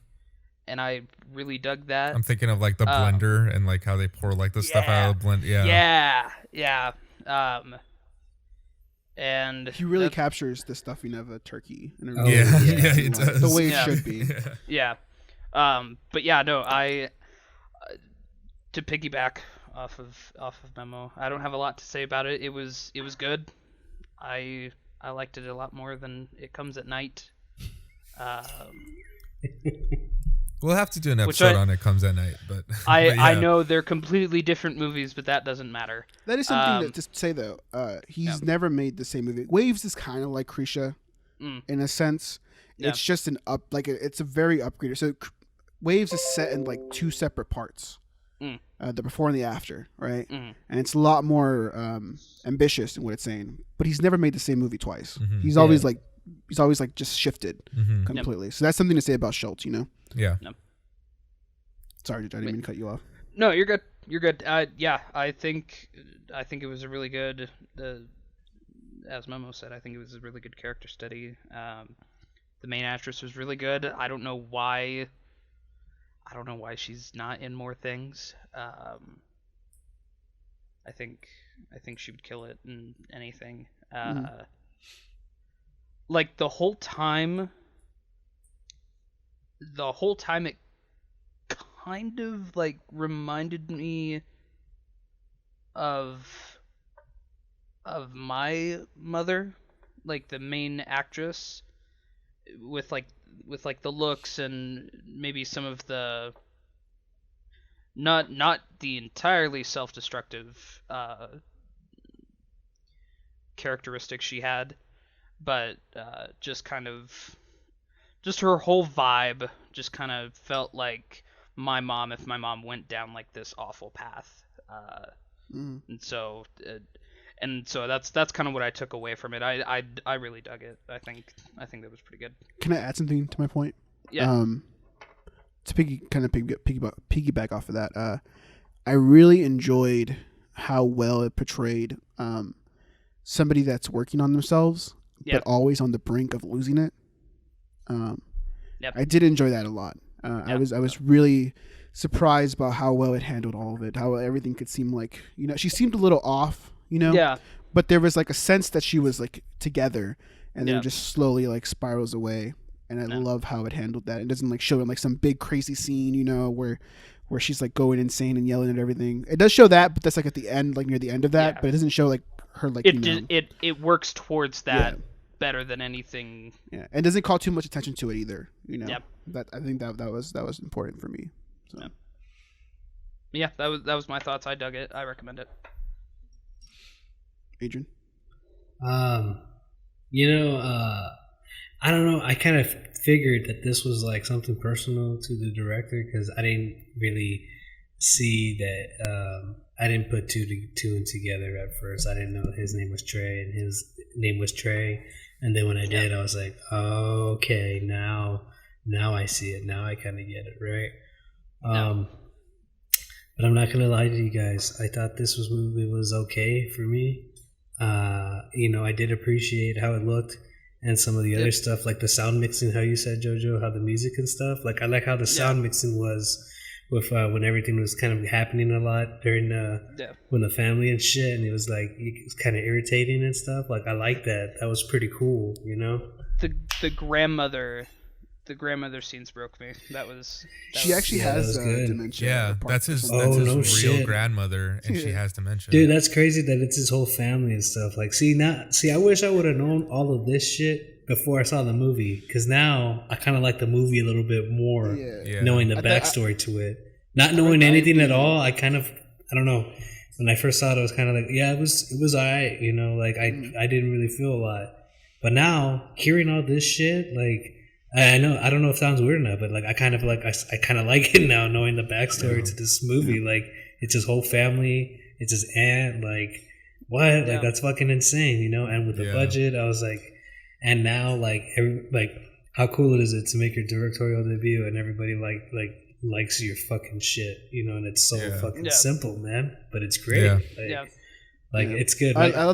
And I really dug that. I'm thinking of like the blender and like how they pour like the stuff out of the blend. Yeah. And he really captures the stuffing of a turkey. In a he does. The way it should be. Yeah. But yeah, no, to piggyback off of Memo, I don't have a lot to say about it. It was good. I liked it a lot more than It Comes at Night. We'll have to do an episode on It Comes at Night, but I know they're completely different movies, but that doesn't matter. That is something to say though. He's never made the same movie. Waves is kind of like Krisha, in a sense. Yeah. It's just it's a very upgraded. So Waves is set in like two separate parts, the before and the after, right? And it's a lot more ambitious in what it's saying. But he's never made the same movie twice. He's always just shifted completely. So that's something to say about Shults, you know? Yeah. No. Sorry, I didn't mean to cut you off. No, you're good. You're good. Yeah, I think it was a really good. As Memo said, I think it was a really good character study. The main actress was really good. I don't know why she's not in more things. I think she would kill it in anything. Like the whole time it kind of like reminded me of my mother, like the main actress, with the looks and maybe some of the not the entirely self-destructive characteristics she had, but just her whole vibe just kind of felt like my mom if my mom went down like this awful path. And so that's kind of what I took away from it. I really dug it. I think that was pretty good. Can I add something to my point? Yeah. To piggyback off of that, I really enjoyed how well it portrayed somebody that's working on themselves, but always on the brink of losing it. I did enjoy that a lot. I was really surprised by how well it handled all of it. How everything could seem like, she seemed a little off, Yeah. But there was like a sense that she was like together, and then it just slowly like spirals away. And I love how it handled that. It doesn't like show in like some big crazy scene, where she's like going insane and yelling at everything. It does show that, but that's like at the end, like near the end of that. But it doesn't show like her like it works towards that better than anything. Yeah, and doesn't call too much attention to it either. Yep. That I think that was important for me. So. Yeah, that was my thoughts. I dug it. I recommend it. Adrian. I don't know. I kind of figured that this was like something personal to the director because I didn't really see that. I didn't put two and together at first. I didn't know his name was Trey and his name was Trey. And then when I did, I was like, oh, okay, now I see it. Now I kind of get it, right? But I'm not gonna lie to you guys. I thought this movie was okay for me. I did appreciate how it looked. And some of the other stuff, like the sound mixing, how you said, JoJo, how the music and stuff. Like, I like how the sound mixing was with when everything was kind of happening a lot during when the family and shit. And it was like, it was kind of irritating and stuff. Like, I like that. That was pretty cool, The grandmother scenes broke me. She actually has dementia. Yeah, that's his real shit. grandmother, and she has dementia. Dude, that's crazy that it's his whole family and stuff. Like, I wish I would have known all of this shit before I saw the movie, because now I kind of like the movie a little bit more, knowing the backstory to it. Not knowing anything at all, I don't know. When I first saw it, I was kind of like, yeah, it was alright, I didn't really feel a lot. But now, hearing all this shit, like, I don't know if it sounds weird enough, but like I kind of like it now, knowing the backstory to this movie. Like, it's his whole family, it's his aunt. Like, what? Like, that's fucking insane, And with the budget, I was like, and now like how cool is it to make your directorial debut and everybody likes your fucking shit, you know, and it's so fucking simple, man, but it's great. It's good. I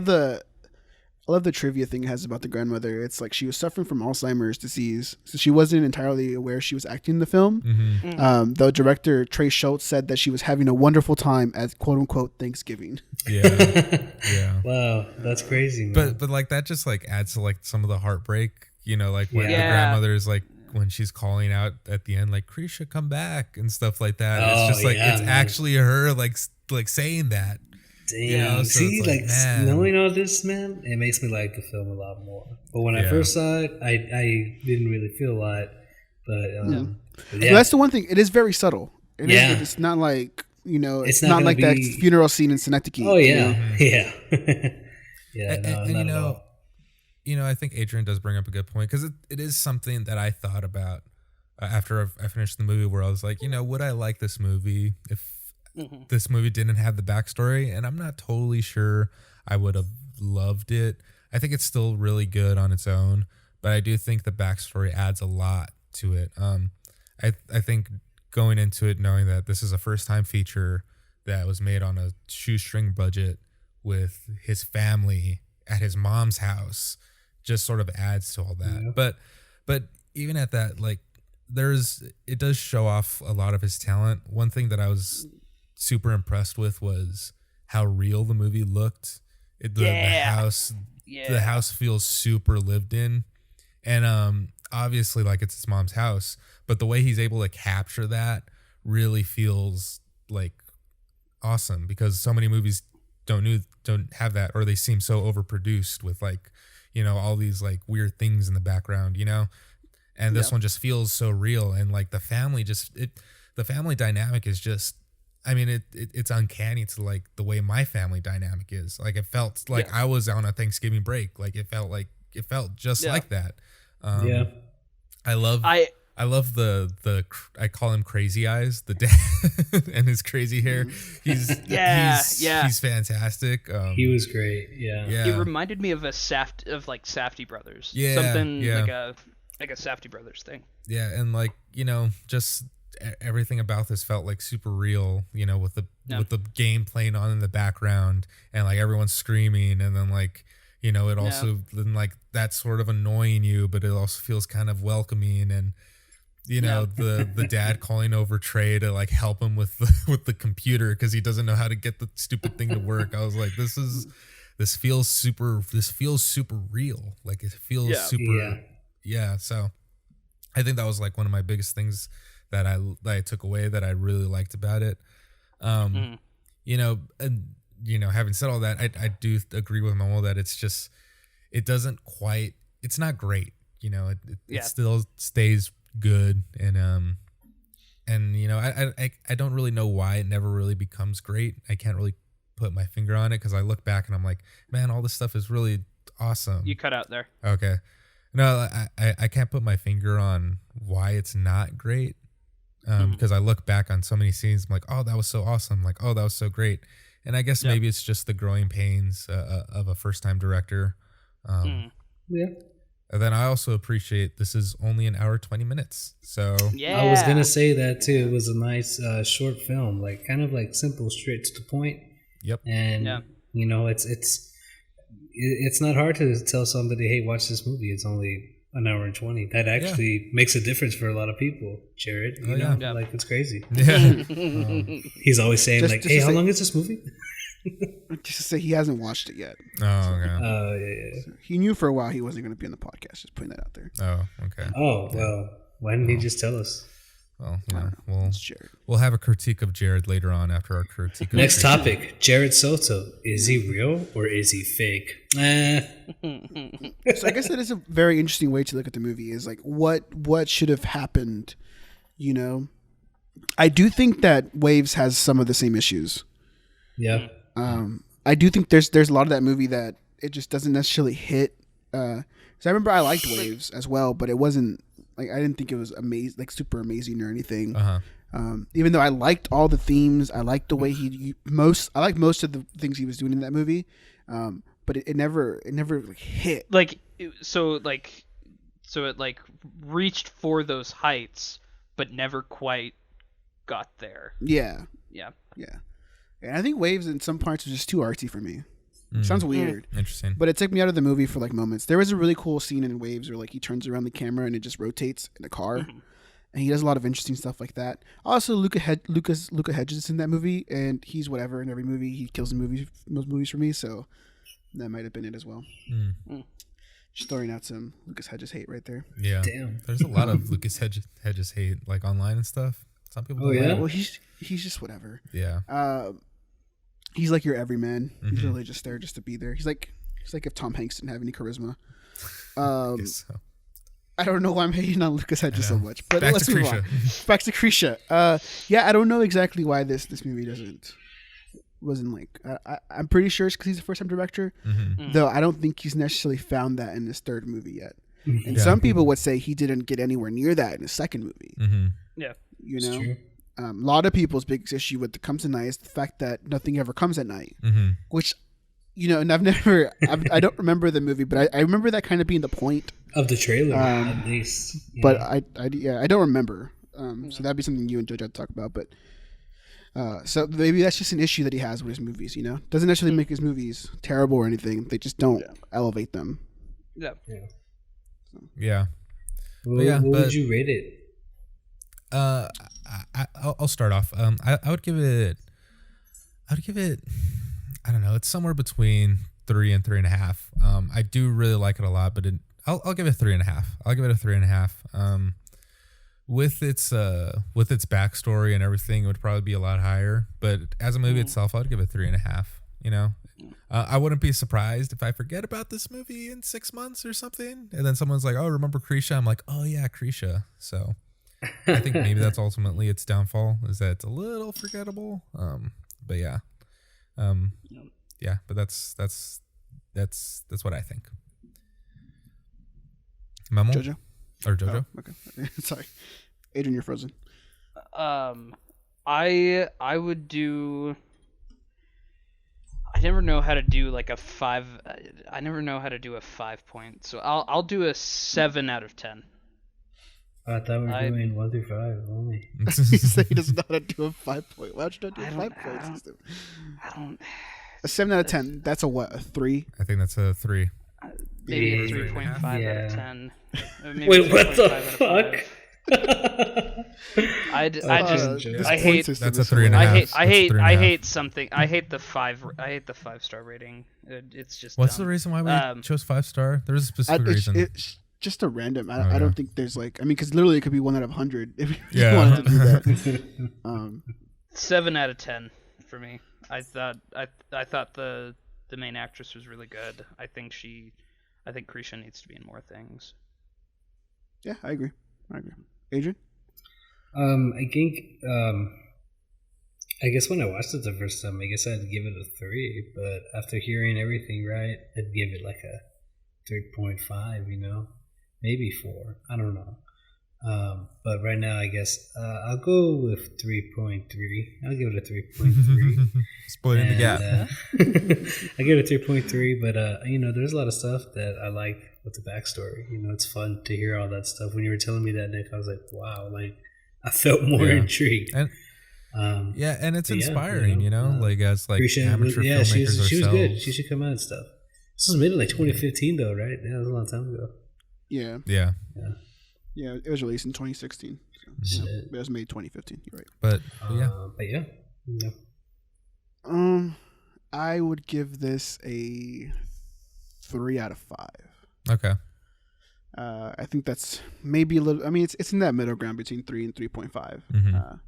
love the trivia thing it has about the grandmother. It's like she was suffering from Alzheimer's disease, so she wasn't entirely aware she was acting in the film. Mm-hmm. The director, Trey Shults, said that she was having a wonderful time at quote-unquote Thanksgiving. Yeah. Wow, that's crazy, man. But like that just like adds to like some of the heartbreak, you know, like when the grandmother is like, when she's calling out at the end, like, Krisha, come back and stuff like that. It's just like, it's actually her like saying that. Damn. You know, so see, like knowing all this, man, it makes me like the film a lot more. But when I first saw it, I didn't really feel a lot. But So that's the one thing. It is very subtle. It's not like, you know, it's not like that funeral scene in Synecdoche. Oh yeah, you know? And you know, I think Adrian does bring up a good point, because it is something that I thought about after I finished the movie, where I was like, you know, would I like this movie if this movie didn't have the backstory? And I'm not totally sure I would have loved it. I think it's still really good on its own, but I do think the backstory adds a lot to it. I think going into it knowing that this is a first-time feature that was made on a shoestring budget with his family at his mom's house just sort of adds to all that. But even at that, like, it does show off a lot of his talent. One thing that I was super impressed with was how real the movie looked. The house feels super lived in, and obviously like it's his mom's house, but the way he's able to capture that really feels like awesome, because so many movies don't have that, or they seem so overproduced with, like, you know, all these like weird things in the background, you know, and this one just feels so real. And like the family dynamic is just, I mean, it's uncanny to like the way my family dynamic is. Like, it felt like I was on a Thanksgiving break. Like it felt just like that. I love the I call him Crazy Eyes, the dad, and his crazy hair. He's fantastic. He was great. He reminded me of Safdie Brothers. Something like a Safdie Brothers thing. Yeah, and like, you know, just everything about this felt like super real, you know, with the game playing on in the background, and like everyone's screaming, and then like, you know, it also then like that's sort of annoying you, but it also feels kind of welcoming. And you know, the dad calling over Trey to like help him with the computer because he doesn't know how to get the stupid thing to work. I was like, this feels super real. Like it feels super. So I think that was like one of my biggest things that I took away that I really liked about it. You know, and you know, having said all that, I do agree with Momo that it's not great. You know, it still stays good, and you know, I don't really know why it never really becomes great. I can't really put my finger on it, because I look back and I'm like, man, all this stuff is really awesome. You cut out there. Okay. No, I can't put my finger on why it's not great, because I look back on so many scenes, I'm like, oh, that was so awesome, like, oh, that was so great. And I guess maybe it's just the growing pains of a first-time director. And then I also appreciate this is only an hour 20 minutes. So I was gonna say that too. It was a nice short film, like kind of like simple, straight to the point. Yep. And you know, it's not hard to tell somebody, hey, watch this movie. It's only an hour and 20. That actually makes a difference for a lot of people, Jared. You know, like it's crazy. Yeah. He's always saying like, hey, how long is this movie? Just to say he hasn't watched it yet. Oh, okay. So he knew for a while he wasn't going to be on the podcast. Just putting that out there. Oh, okay. Oh, well, why didn't he just tell us? Well, yeah, we'll have a critique of Jared later on after our critique. Next topic: Jared Soto. Is he real or is he fake? So I guess that is a very interesting way to look at the movie. Is like what should have happened. You know, I do think that Waves has some of the same issues. Yeah. I do think there's a lot of that movie that it just doesn't necessarily hit. So I remember I liked Waves as well, but it wasn't like, I didn't think it was amazing, like super amazing or anything. Even though I liked all the themes, I liked the way I liked most of the things he was doing in that movie. But it never like hit. Like, so like So it like reached for those heights, but never quite got there. Yeah. Yeah. Yeah. And I think Waves in some parts was just too artsy for me. Sounds weird. Interesting. But it took me out of the movie for like moments. There was a really cool scene in Waves where like he turns around the camera and it just rotates in a car. And he does a lot of interesting stuff like that. Also, Luca Hedges is in that movie, and he's whatever in every movie. He kills in most movies for me, so that might have been it as well. Just throwing out some Lucas Hedges hate right there. Yeah. Damn. There's a lot of Lucas Hedges hate like online and stuff. Some people. Oh, yeah? Well, he's just whatever. Yeah. He's like your everyman. He's really just there just to be there. He's like if Tom Hanks didn't have any charisma. I guess so. I don't know why I'm hating on Lucas Hedges so much, but Back let's to move Krisha. on. Back to Krisha. Yeah, I don't know exactly why this movie wasn't like. I'm pretty sure it's because he's a first time director, though I don't think he's necessarily found that in his third movie yet. And some people would say he didn't get anywhere near that in his second movie. Yeah. You know, a lot of people's biggest issue with the Comes at Night is the fact that nothing ever comes at night, which, you know, and I don't remember the movie, but I remember that kind of being the point of the trailer, at least. But I don't remember. So that'd be something you and JoJo talk about. But so maybe that's just an issue that he has with his movies. You know, doesn't necessarily make his movies terrible or anything. They just don't elevate them. Yeah. Yeah. What would you rate it? I'll start off. I would give it. I don't know. It's somewhere between 3 and 3.5. I do really like it a lot, but I'll give it 3.5. I'll give it a 3.5. With its backstory and everything, it would probably be a lot higher. But as a movie itself, I'd give it 3.5. You know, I wouldn't be surprised if I forget about this movie in 6 months or something, and then someone's like, "Oh, remember Krisha?" I'm like, "Oh yeah, Krisha." So I think maybe that's ultimately its downfall, is that it's a little forgettable. But yeah. Yeah, but that's what I think. Memo? JoJo? Or JoJo? Oh, okay. Sorry. Adrian, you're frozen. I would do. I never know how to do like a 5. I never know how to do a 5 point, so I'll do a 7 out of 10. I thought we were doing 1 through 5 only. He said he doesn't know how to do a 5 point. Why should I do a 5 point system? I don't. A 7 out of 10. That's a what? A 3? I think that's a 3. Maybe a 3.5 out of 10. Maybe Wait, what the 5 fuck? I hate. That's a 3.5. I hate something. I hate the 5-star rating. It's just. What's dumb. the reason why we chose 5-star? There's a specific reason. It's just a random. I don't think there's like. I mean, because literally it could be 1 out of 100 if you wanted to do that. 7 out of 10 for me. I thought the main actress was really good. I think Krisha needs to be in more things. Yeah, I agree. Adrian? I think I guess when I watched it the first time, I guess I'd give it a 3, but after hearing everything right, I'd give it like a 3.5, you know? Maybe 4. I don't know. But right now, I guess I'll go with 3.3. I'll give it a 3.3. Splitting the gap. I give it a 3.3, but you know, there's a lot of stuff that I like with the backstory. You know, it's fun to hear all that stuff. When you were telling me that, Nick, I was like, wow, like I felt more intrigued. And, and it's inspiring, you know, like as like Krisha, amateur filmmakers ourselves. She was good. She should come out and stuff. This was made in like 2015 though, right? Yeah, that was a long time ago. Yeah. Yeah, it was released in 2016. So, it was made 2015. You're right. But yeah. I would give this a 3 out of 5. Okay. I think that's maybe a little. I mean, it's in that middle ground between 3 and 3.5.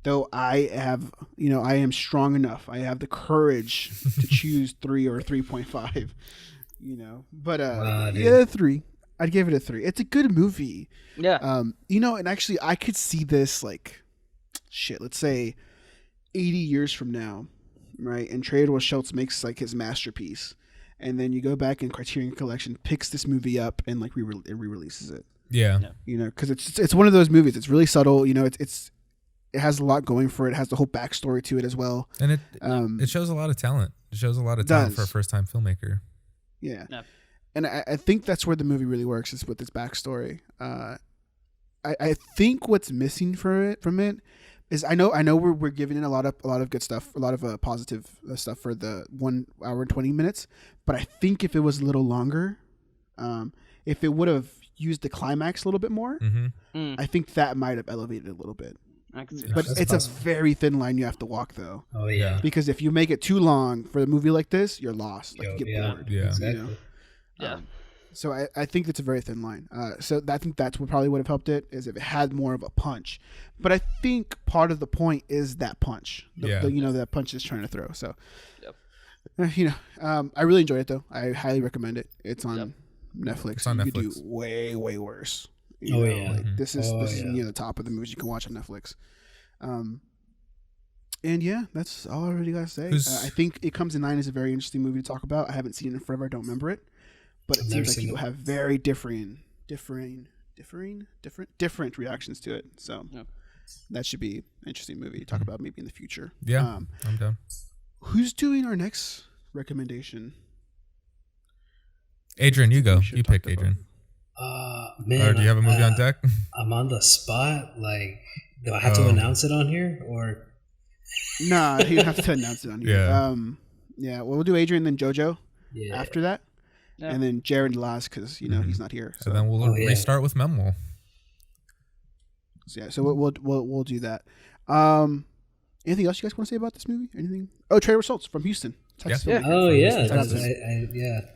Though I am strong enough. I have the courage to choose 3 or 3.5. You know, but 3. I'd give it a 3. It's a good movie. Yeah. You know, and actually, I could see this like, let's say, 80 years from now, right? And Trey Edward Shults makes like his masterpiece, and then you go back and Criterion Collection picks this movie up and like re-releases it. Yeah. You know, because it's one of those movies. It's really subtle. You know, it has a lot going for it. It has the whole backstory to it as well. And it shows a lot of talent. It shows a lot of talent for a first time filmmaker. Yeah. and I think that's where the movie really works is with its backstory. I think what's missing from it is I know we're giving it a lot of good stuff, a lot of positive stuff for the 1 hour and 20 minutes, but I think if it was a little longer, if it would have used the climax a little bit more, I think that might have elevated it a little bit. I can see But that. it's possible. A very thin line you have to walk, though. Oh yeah. Because if you make it too long for a movie like this, you're lost. Like, you get bored. Yeah. Exactly. You know? Yeah. So I think it's a very thin line. So I think that's what probably would have helped it is if it had more of a punch. But I think part of the point is that punch. That punch is trying to throw. So, I really enjoyed it though. I highly recommend it. It's on Netflix. It's on you Netflix. could do way worse. This is near the top of the movies you can watch on Netflix. And yeah, that's all I really gotta say. I think It Comes in Nine is a very interesting movie to talk about. I haven't seen it in forever. I don't remember it, but it seems like people have very different reactions to it. So that should be an interesting movie to talk about maybe in the future. Yeah, I'm down. Who's doing our next recommendation? Adrian, you go. You pick, Adrian. Man, or do you have a movie on deck? I'm on the spot. Like, do I have to announce it on here or? Nah, you have to announce it on here. Yeah. Well, we'll do Adrian then JoJo after that, and then Jared last because he's not here. So then we'll restart with Memwell. So we'll do that. Anything else you guys want to say about this movie? Anything? Oh, Trey Edward Shults from Houston, Texas. Yeah. Oh yeah,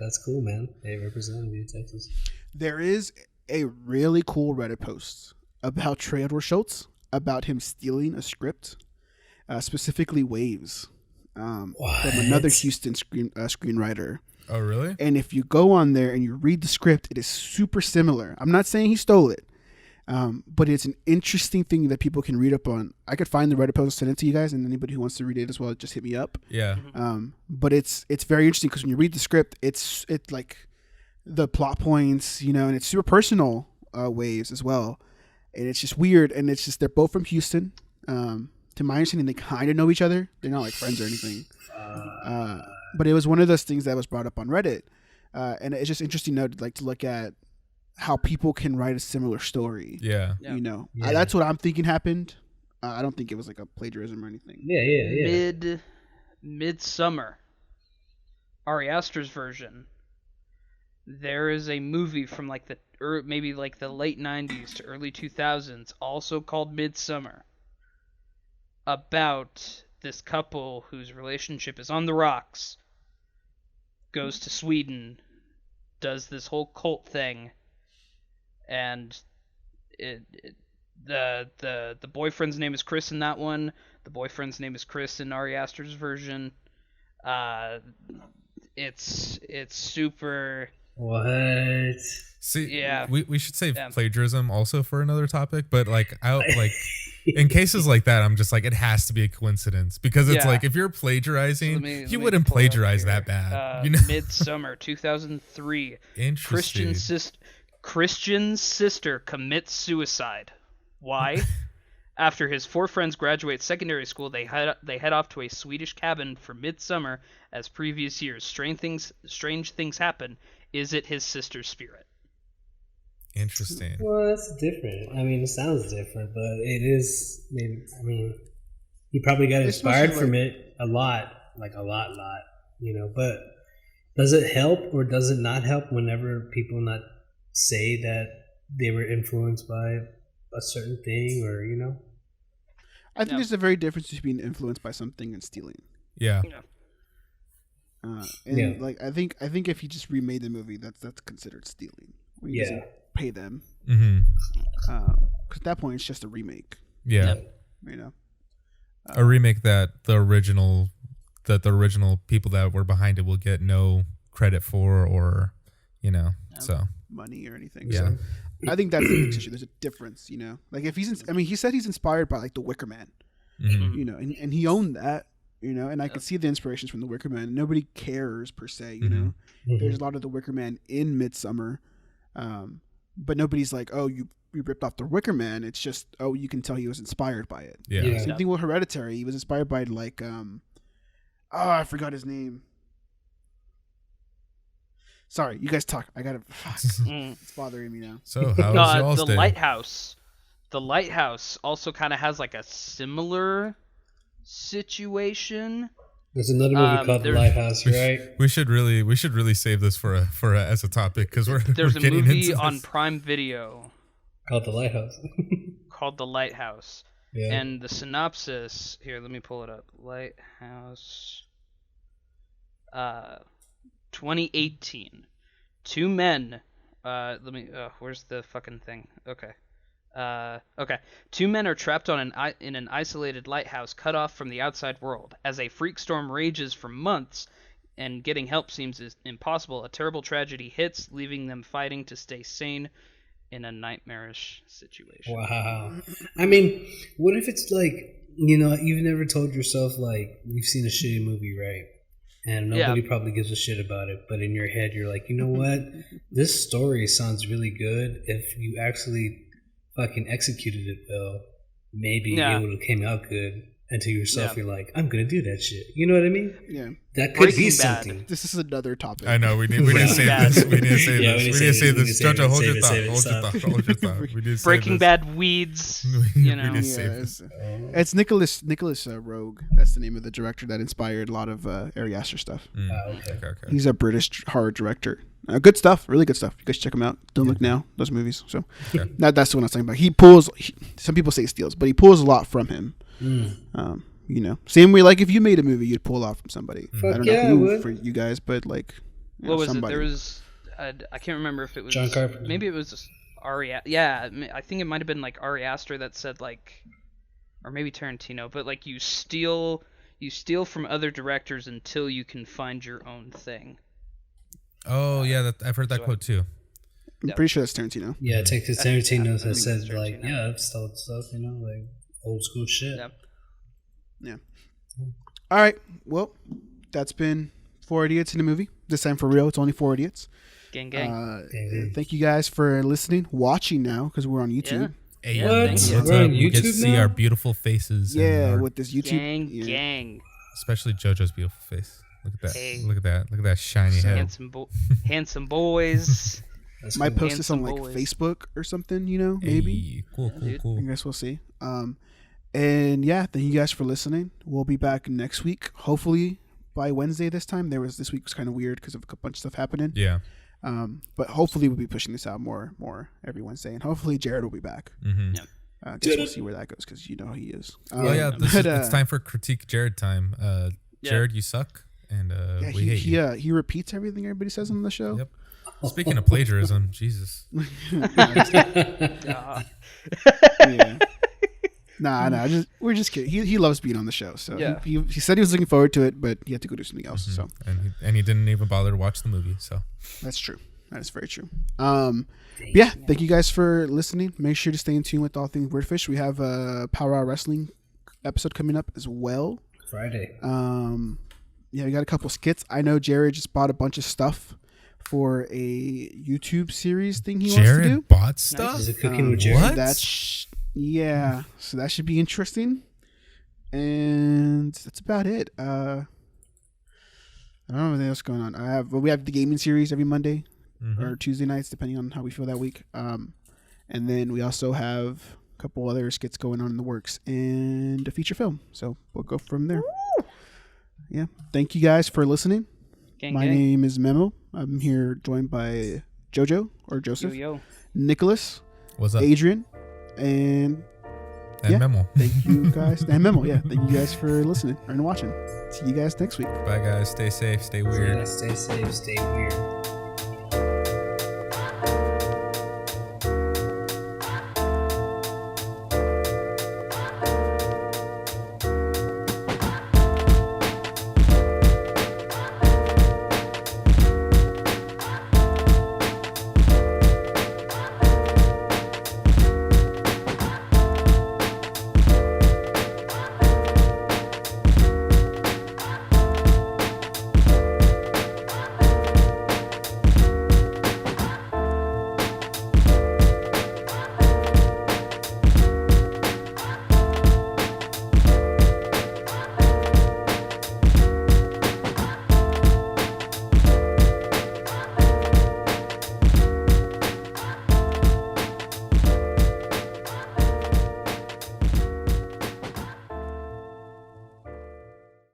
that's cool, man. They represent me in Texas. There is a really cool Reddit post about Trey Edward Shults about him stealing a script, specifically Waves, from another Houston screenwriter. Oh, really? And if you go on there and you read the script, it is super similar. I'm not saying he stole it, but it's an interesting thing that people can read up on. I could find the Reddit post and send it to you guys, and anybody who wants to read it as well, just hit me up. Yeah. But it's very interesting because when you read the script, it's like the plot points, and it's super personal Waves as well. And it's just weird, and it's just they're both from Houston. To my understanding, they kind of know each other. They're not like friends or anything. But it was one of those things that was brought up on Reddit, and it's just interesting to look at how people can write a similar story. Yeah. That's what I'm thinking happened. I don't think it was like a plagiarism or anything. Yeah. Midsummer, Ari Aster's version. There is a movie from maybe the late 90s to early 2000s, also called Midsummer, about this couple whose relationship is on the rocks, goes to Sweden, does this whole cult thing, and the boyfriend's name is Chris in that one. The boyfriend's name is Chris in Ari Aster's version. It's super. What? See, we should save plagiarism also for another topic, but in cases like that, I'm just like, it has to be a coincidence because it's like if you're plagiarizing, you wouldn't plagiarize that bad. Midsummer 2003. Interesting. Christian's sister commits suicide. Why? After his 4 friends graduate secondary school, they head off to a Swedish cabin for midsummer. As previous years, strange things happen. Is it his sister's spirit? Interesting. Well, that's different. I mean, it sounds different, but it is. Maybe. I mean, he probably got inspired from it a lot. But does it help or does it not help whenever people not say that they were influenced by a certain thing or I think there's a very difference between influenced by something and stealing. Yeah. I think if he just remade the movie, that's considered stealing. When he doesn't pay them. Mm-hmm. Because at that point, it's just a remake. Yeah. A remake that the original people that were behind it will get no credit for, or so money or anything. Yeah. So I think that's the next issue. There's a difference, Like if he said he's inspired by The Wicker Man, mm-hmm. And he owned that. And I could see the inspirations from The Wicker Man. Nobody cares per se, Mm-hmm. There's a lot of The Wicker Man in Midsummer, but nobody's like, oh, you ripped off The Wicker Man. It's just, oh, you can tell he was inspired by it. Yeah. Same thing with Hereditary. He was inspired by I forgot his name. Sorry, you guys talk. I gotta. It's bothering me now. So how was y'all's The day? lighthouse. The lighthouse also kind of has like a similar situation. There's another movie called The Lighthouse, right? We should really save this for as a topic because There's we're a getting movie into on this. Prime Video Called The Lighthouse. called The Lighthouse. Yeah. And the synopsis here, let me pull it up. Lighthouse 2018. Two men where's the fucking thing? Okay. Okay. Two men are trapped in an isolated lighthouse cut off from the outside world. As a freak storm rages for months and getting help seems impossible, a terrible tragedy hits, leaving them fighting to stay sane in a nightmarish situation. Wow. I mean, what if it's like, you've never told yourself, like, you've seen a shitty movie, right? And nobody probably gives a shit about it. But in your head, you're like, you know what? This story sounds really good. If you actually fucking executed it well, maybe it would have came out good. And to yourself, you're like, I'm going to do that shit. You know what I mean? Yeah. That could Breaking be Bad. something. This is another topic. I know we need to save this. We need to save Yeah, this. we We need need to to save save this. it, save it, Jojo, hold save your it, thought. save it, Hold your stop. thought. Hold your thought. We need to save Breaking this. Bad weeds. We You know. need to save Yeah, this. it's Nicholas Rogue. That's the name of the director that inspired a lot of Ari Aster stuff. Okay. He's a British horror director. Good stuff, really good stuff. You guys check him out. Don't Look Now, those movies. So that's the one I was talking about. He pulls. Some people say steals, but he pulls a lot from him. Same way like if you made a movie, you'd pull a lot from somebody. I don't know who for you guys, but like, What was somebody. it? There was I can't remember if it was John Carpenter. Maybe it was Ari. Yeah, I think it might have been like Ari Aster that said like, or maybe Tarantino. But like you steal from other directors until you can find your own thing. Oh yeah, I've heard that quote too. I'm pretty sure that's Tarantino. Yeah, Texas Tarantino has said, that's like, Tarantino. I've stole stuff, like old school shit. Yep. Yeah. All right. Well, that's been 4 Idiots in a movie. This time for real. It's only 4 Idiots. Gang gang. Thank you guys for listening, watching now because we're on YouTube. Hey, Yeah, What? thank you. what's We're up? on We get to YouTube see now? our beautiful faces. and Yeah, our- with this YouTube. Gang yeah. gang. especially JoJo's beautiful face. Look at that. Hey. Look at that. Look at that shiny head. Handsome boys. That's Might cool. post this on like Handsome boys. Facebook or something, maybe. Hey, cool. I guess we'll see. And yeah, thank you guys for listening. We'll be back next week, hopefully by Wednesday this time. This week was kind of weird because of a bunch of stuff happening. Yeah. But hopefully we'll be pushing this out more every Wednesday, and hopefully Jared will be back. Mm-hmm. I guess we'll see where that goes because he is. Oh yeah, it's time for critique Jared time. Jared, you suck, and we hate you. He repeats everything everybody says on the show. Yep. Speaking of plagiarism, Jesus. Yeah. Nah. We're just kidding. He loves being on the show, so Yeah. he said he was looking forward to it, but he had to go do something else. So And he didn't even bother to watch the movie. So that's true. That is very true. Yeah, thank you guys for listening. Make sure to stay in tune with all things Weirdfish. We have a Power Hour Wrestling episode coming up as well. Friday. Yeah, we got a couple skits. I know Jared just bought a bunch of stuff for a YouTube series thing he wants to do. Jared bought stuff. Is it cooking with Jared? What? Yeah, so that should be interesting. And that's about it. I don't know anything else going on. We have the gaming series every Monday or Tuesday nights, depending on how we feel that week. And then we also have a couple other skits going on in the works and a feature film. So we'll go from there. Yeah, thank you guys for listening. Gang My gang. name is Memo. I'm here joined by Jojo or Joseph, Yo. Nicholas, What's up? Adrian, and Memo. thank you guys. And Memo, yeah. Thank you guys for listening and watching. See you guys next week. Bye guys. Stay safe. Stay weird. Yeah, stay safe, stay weird.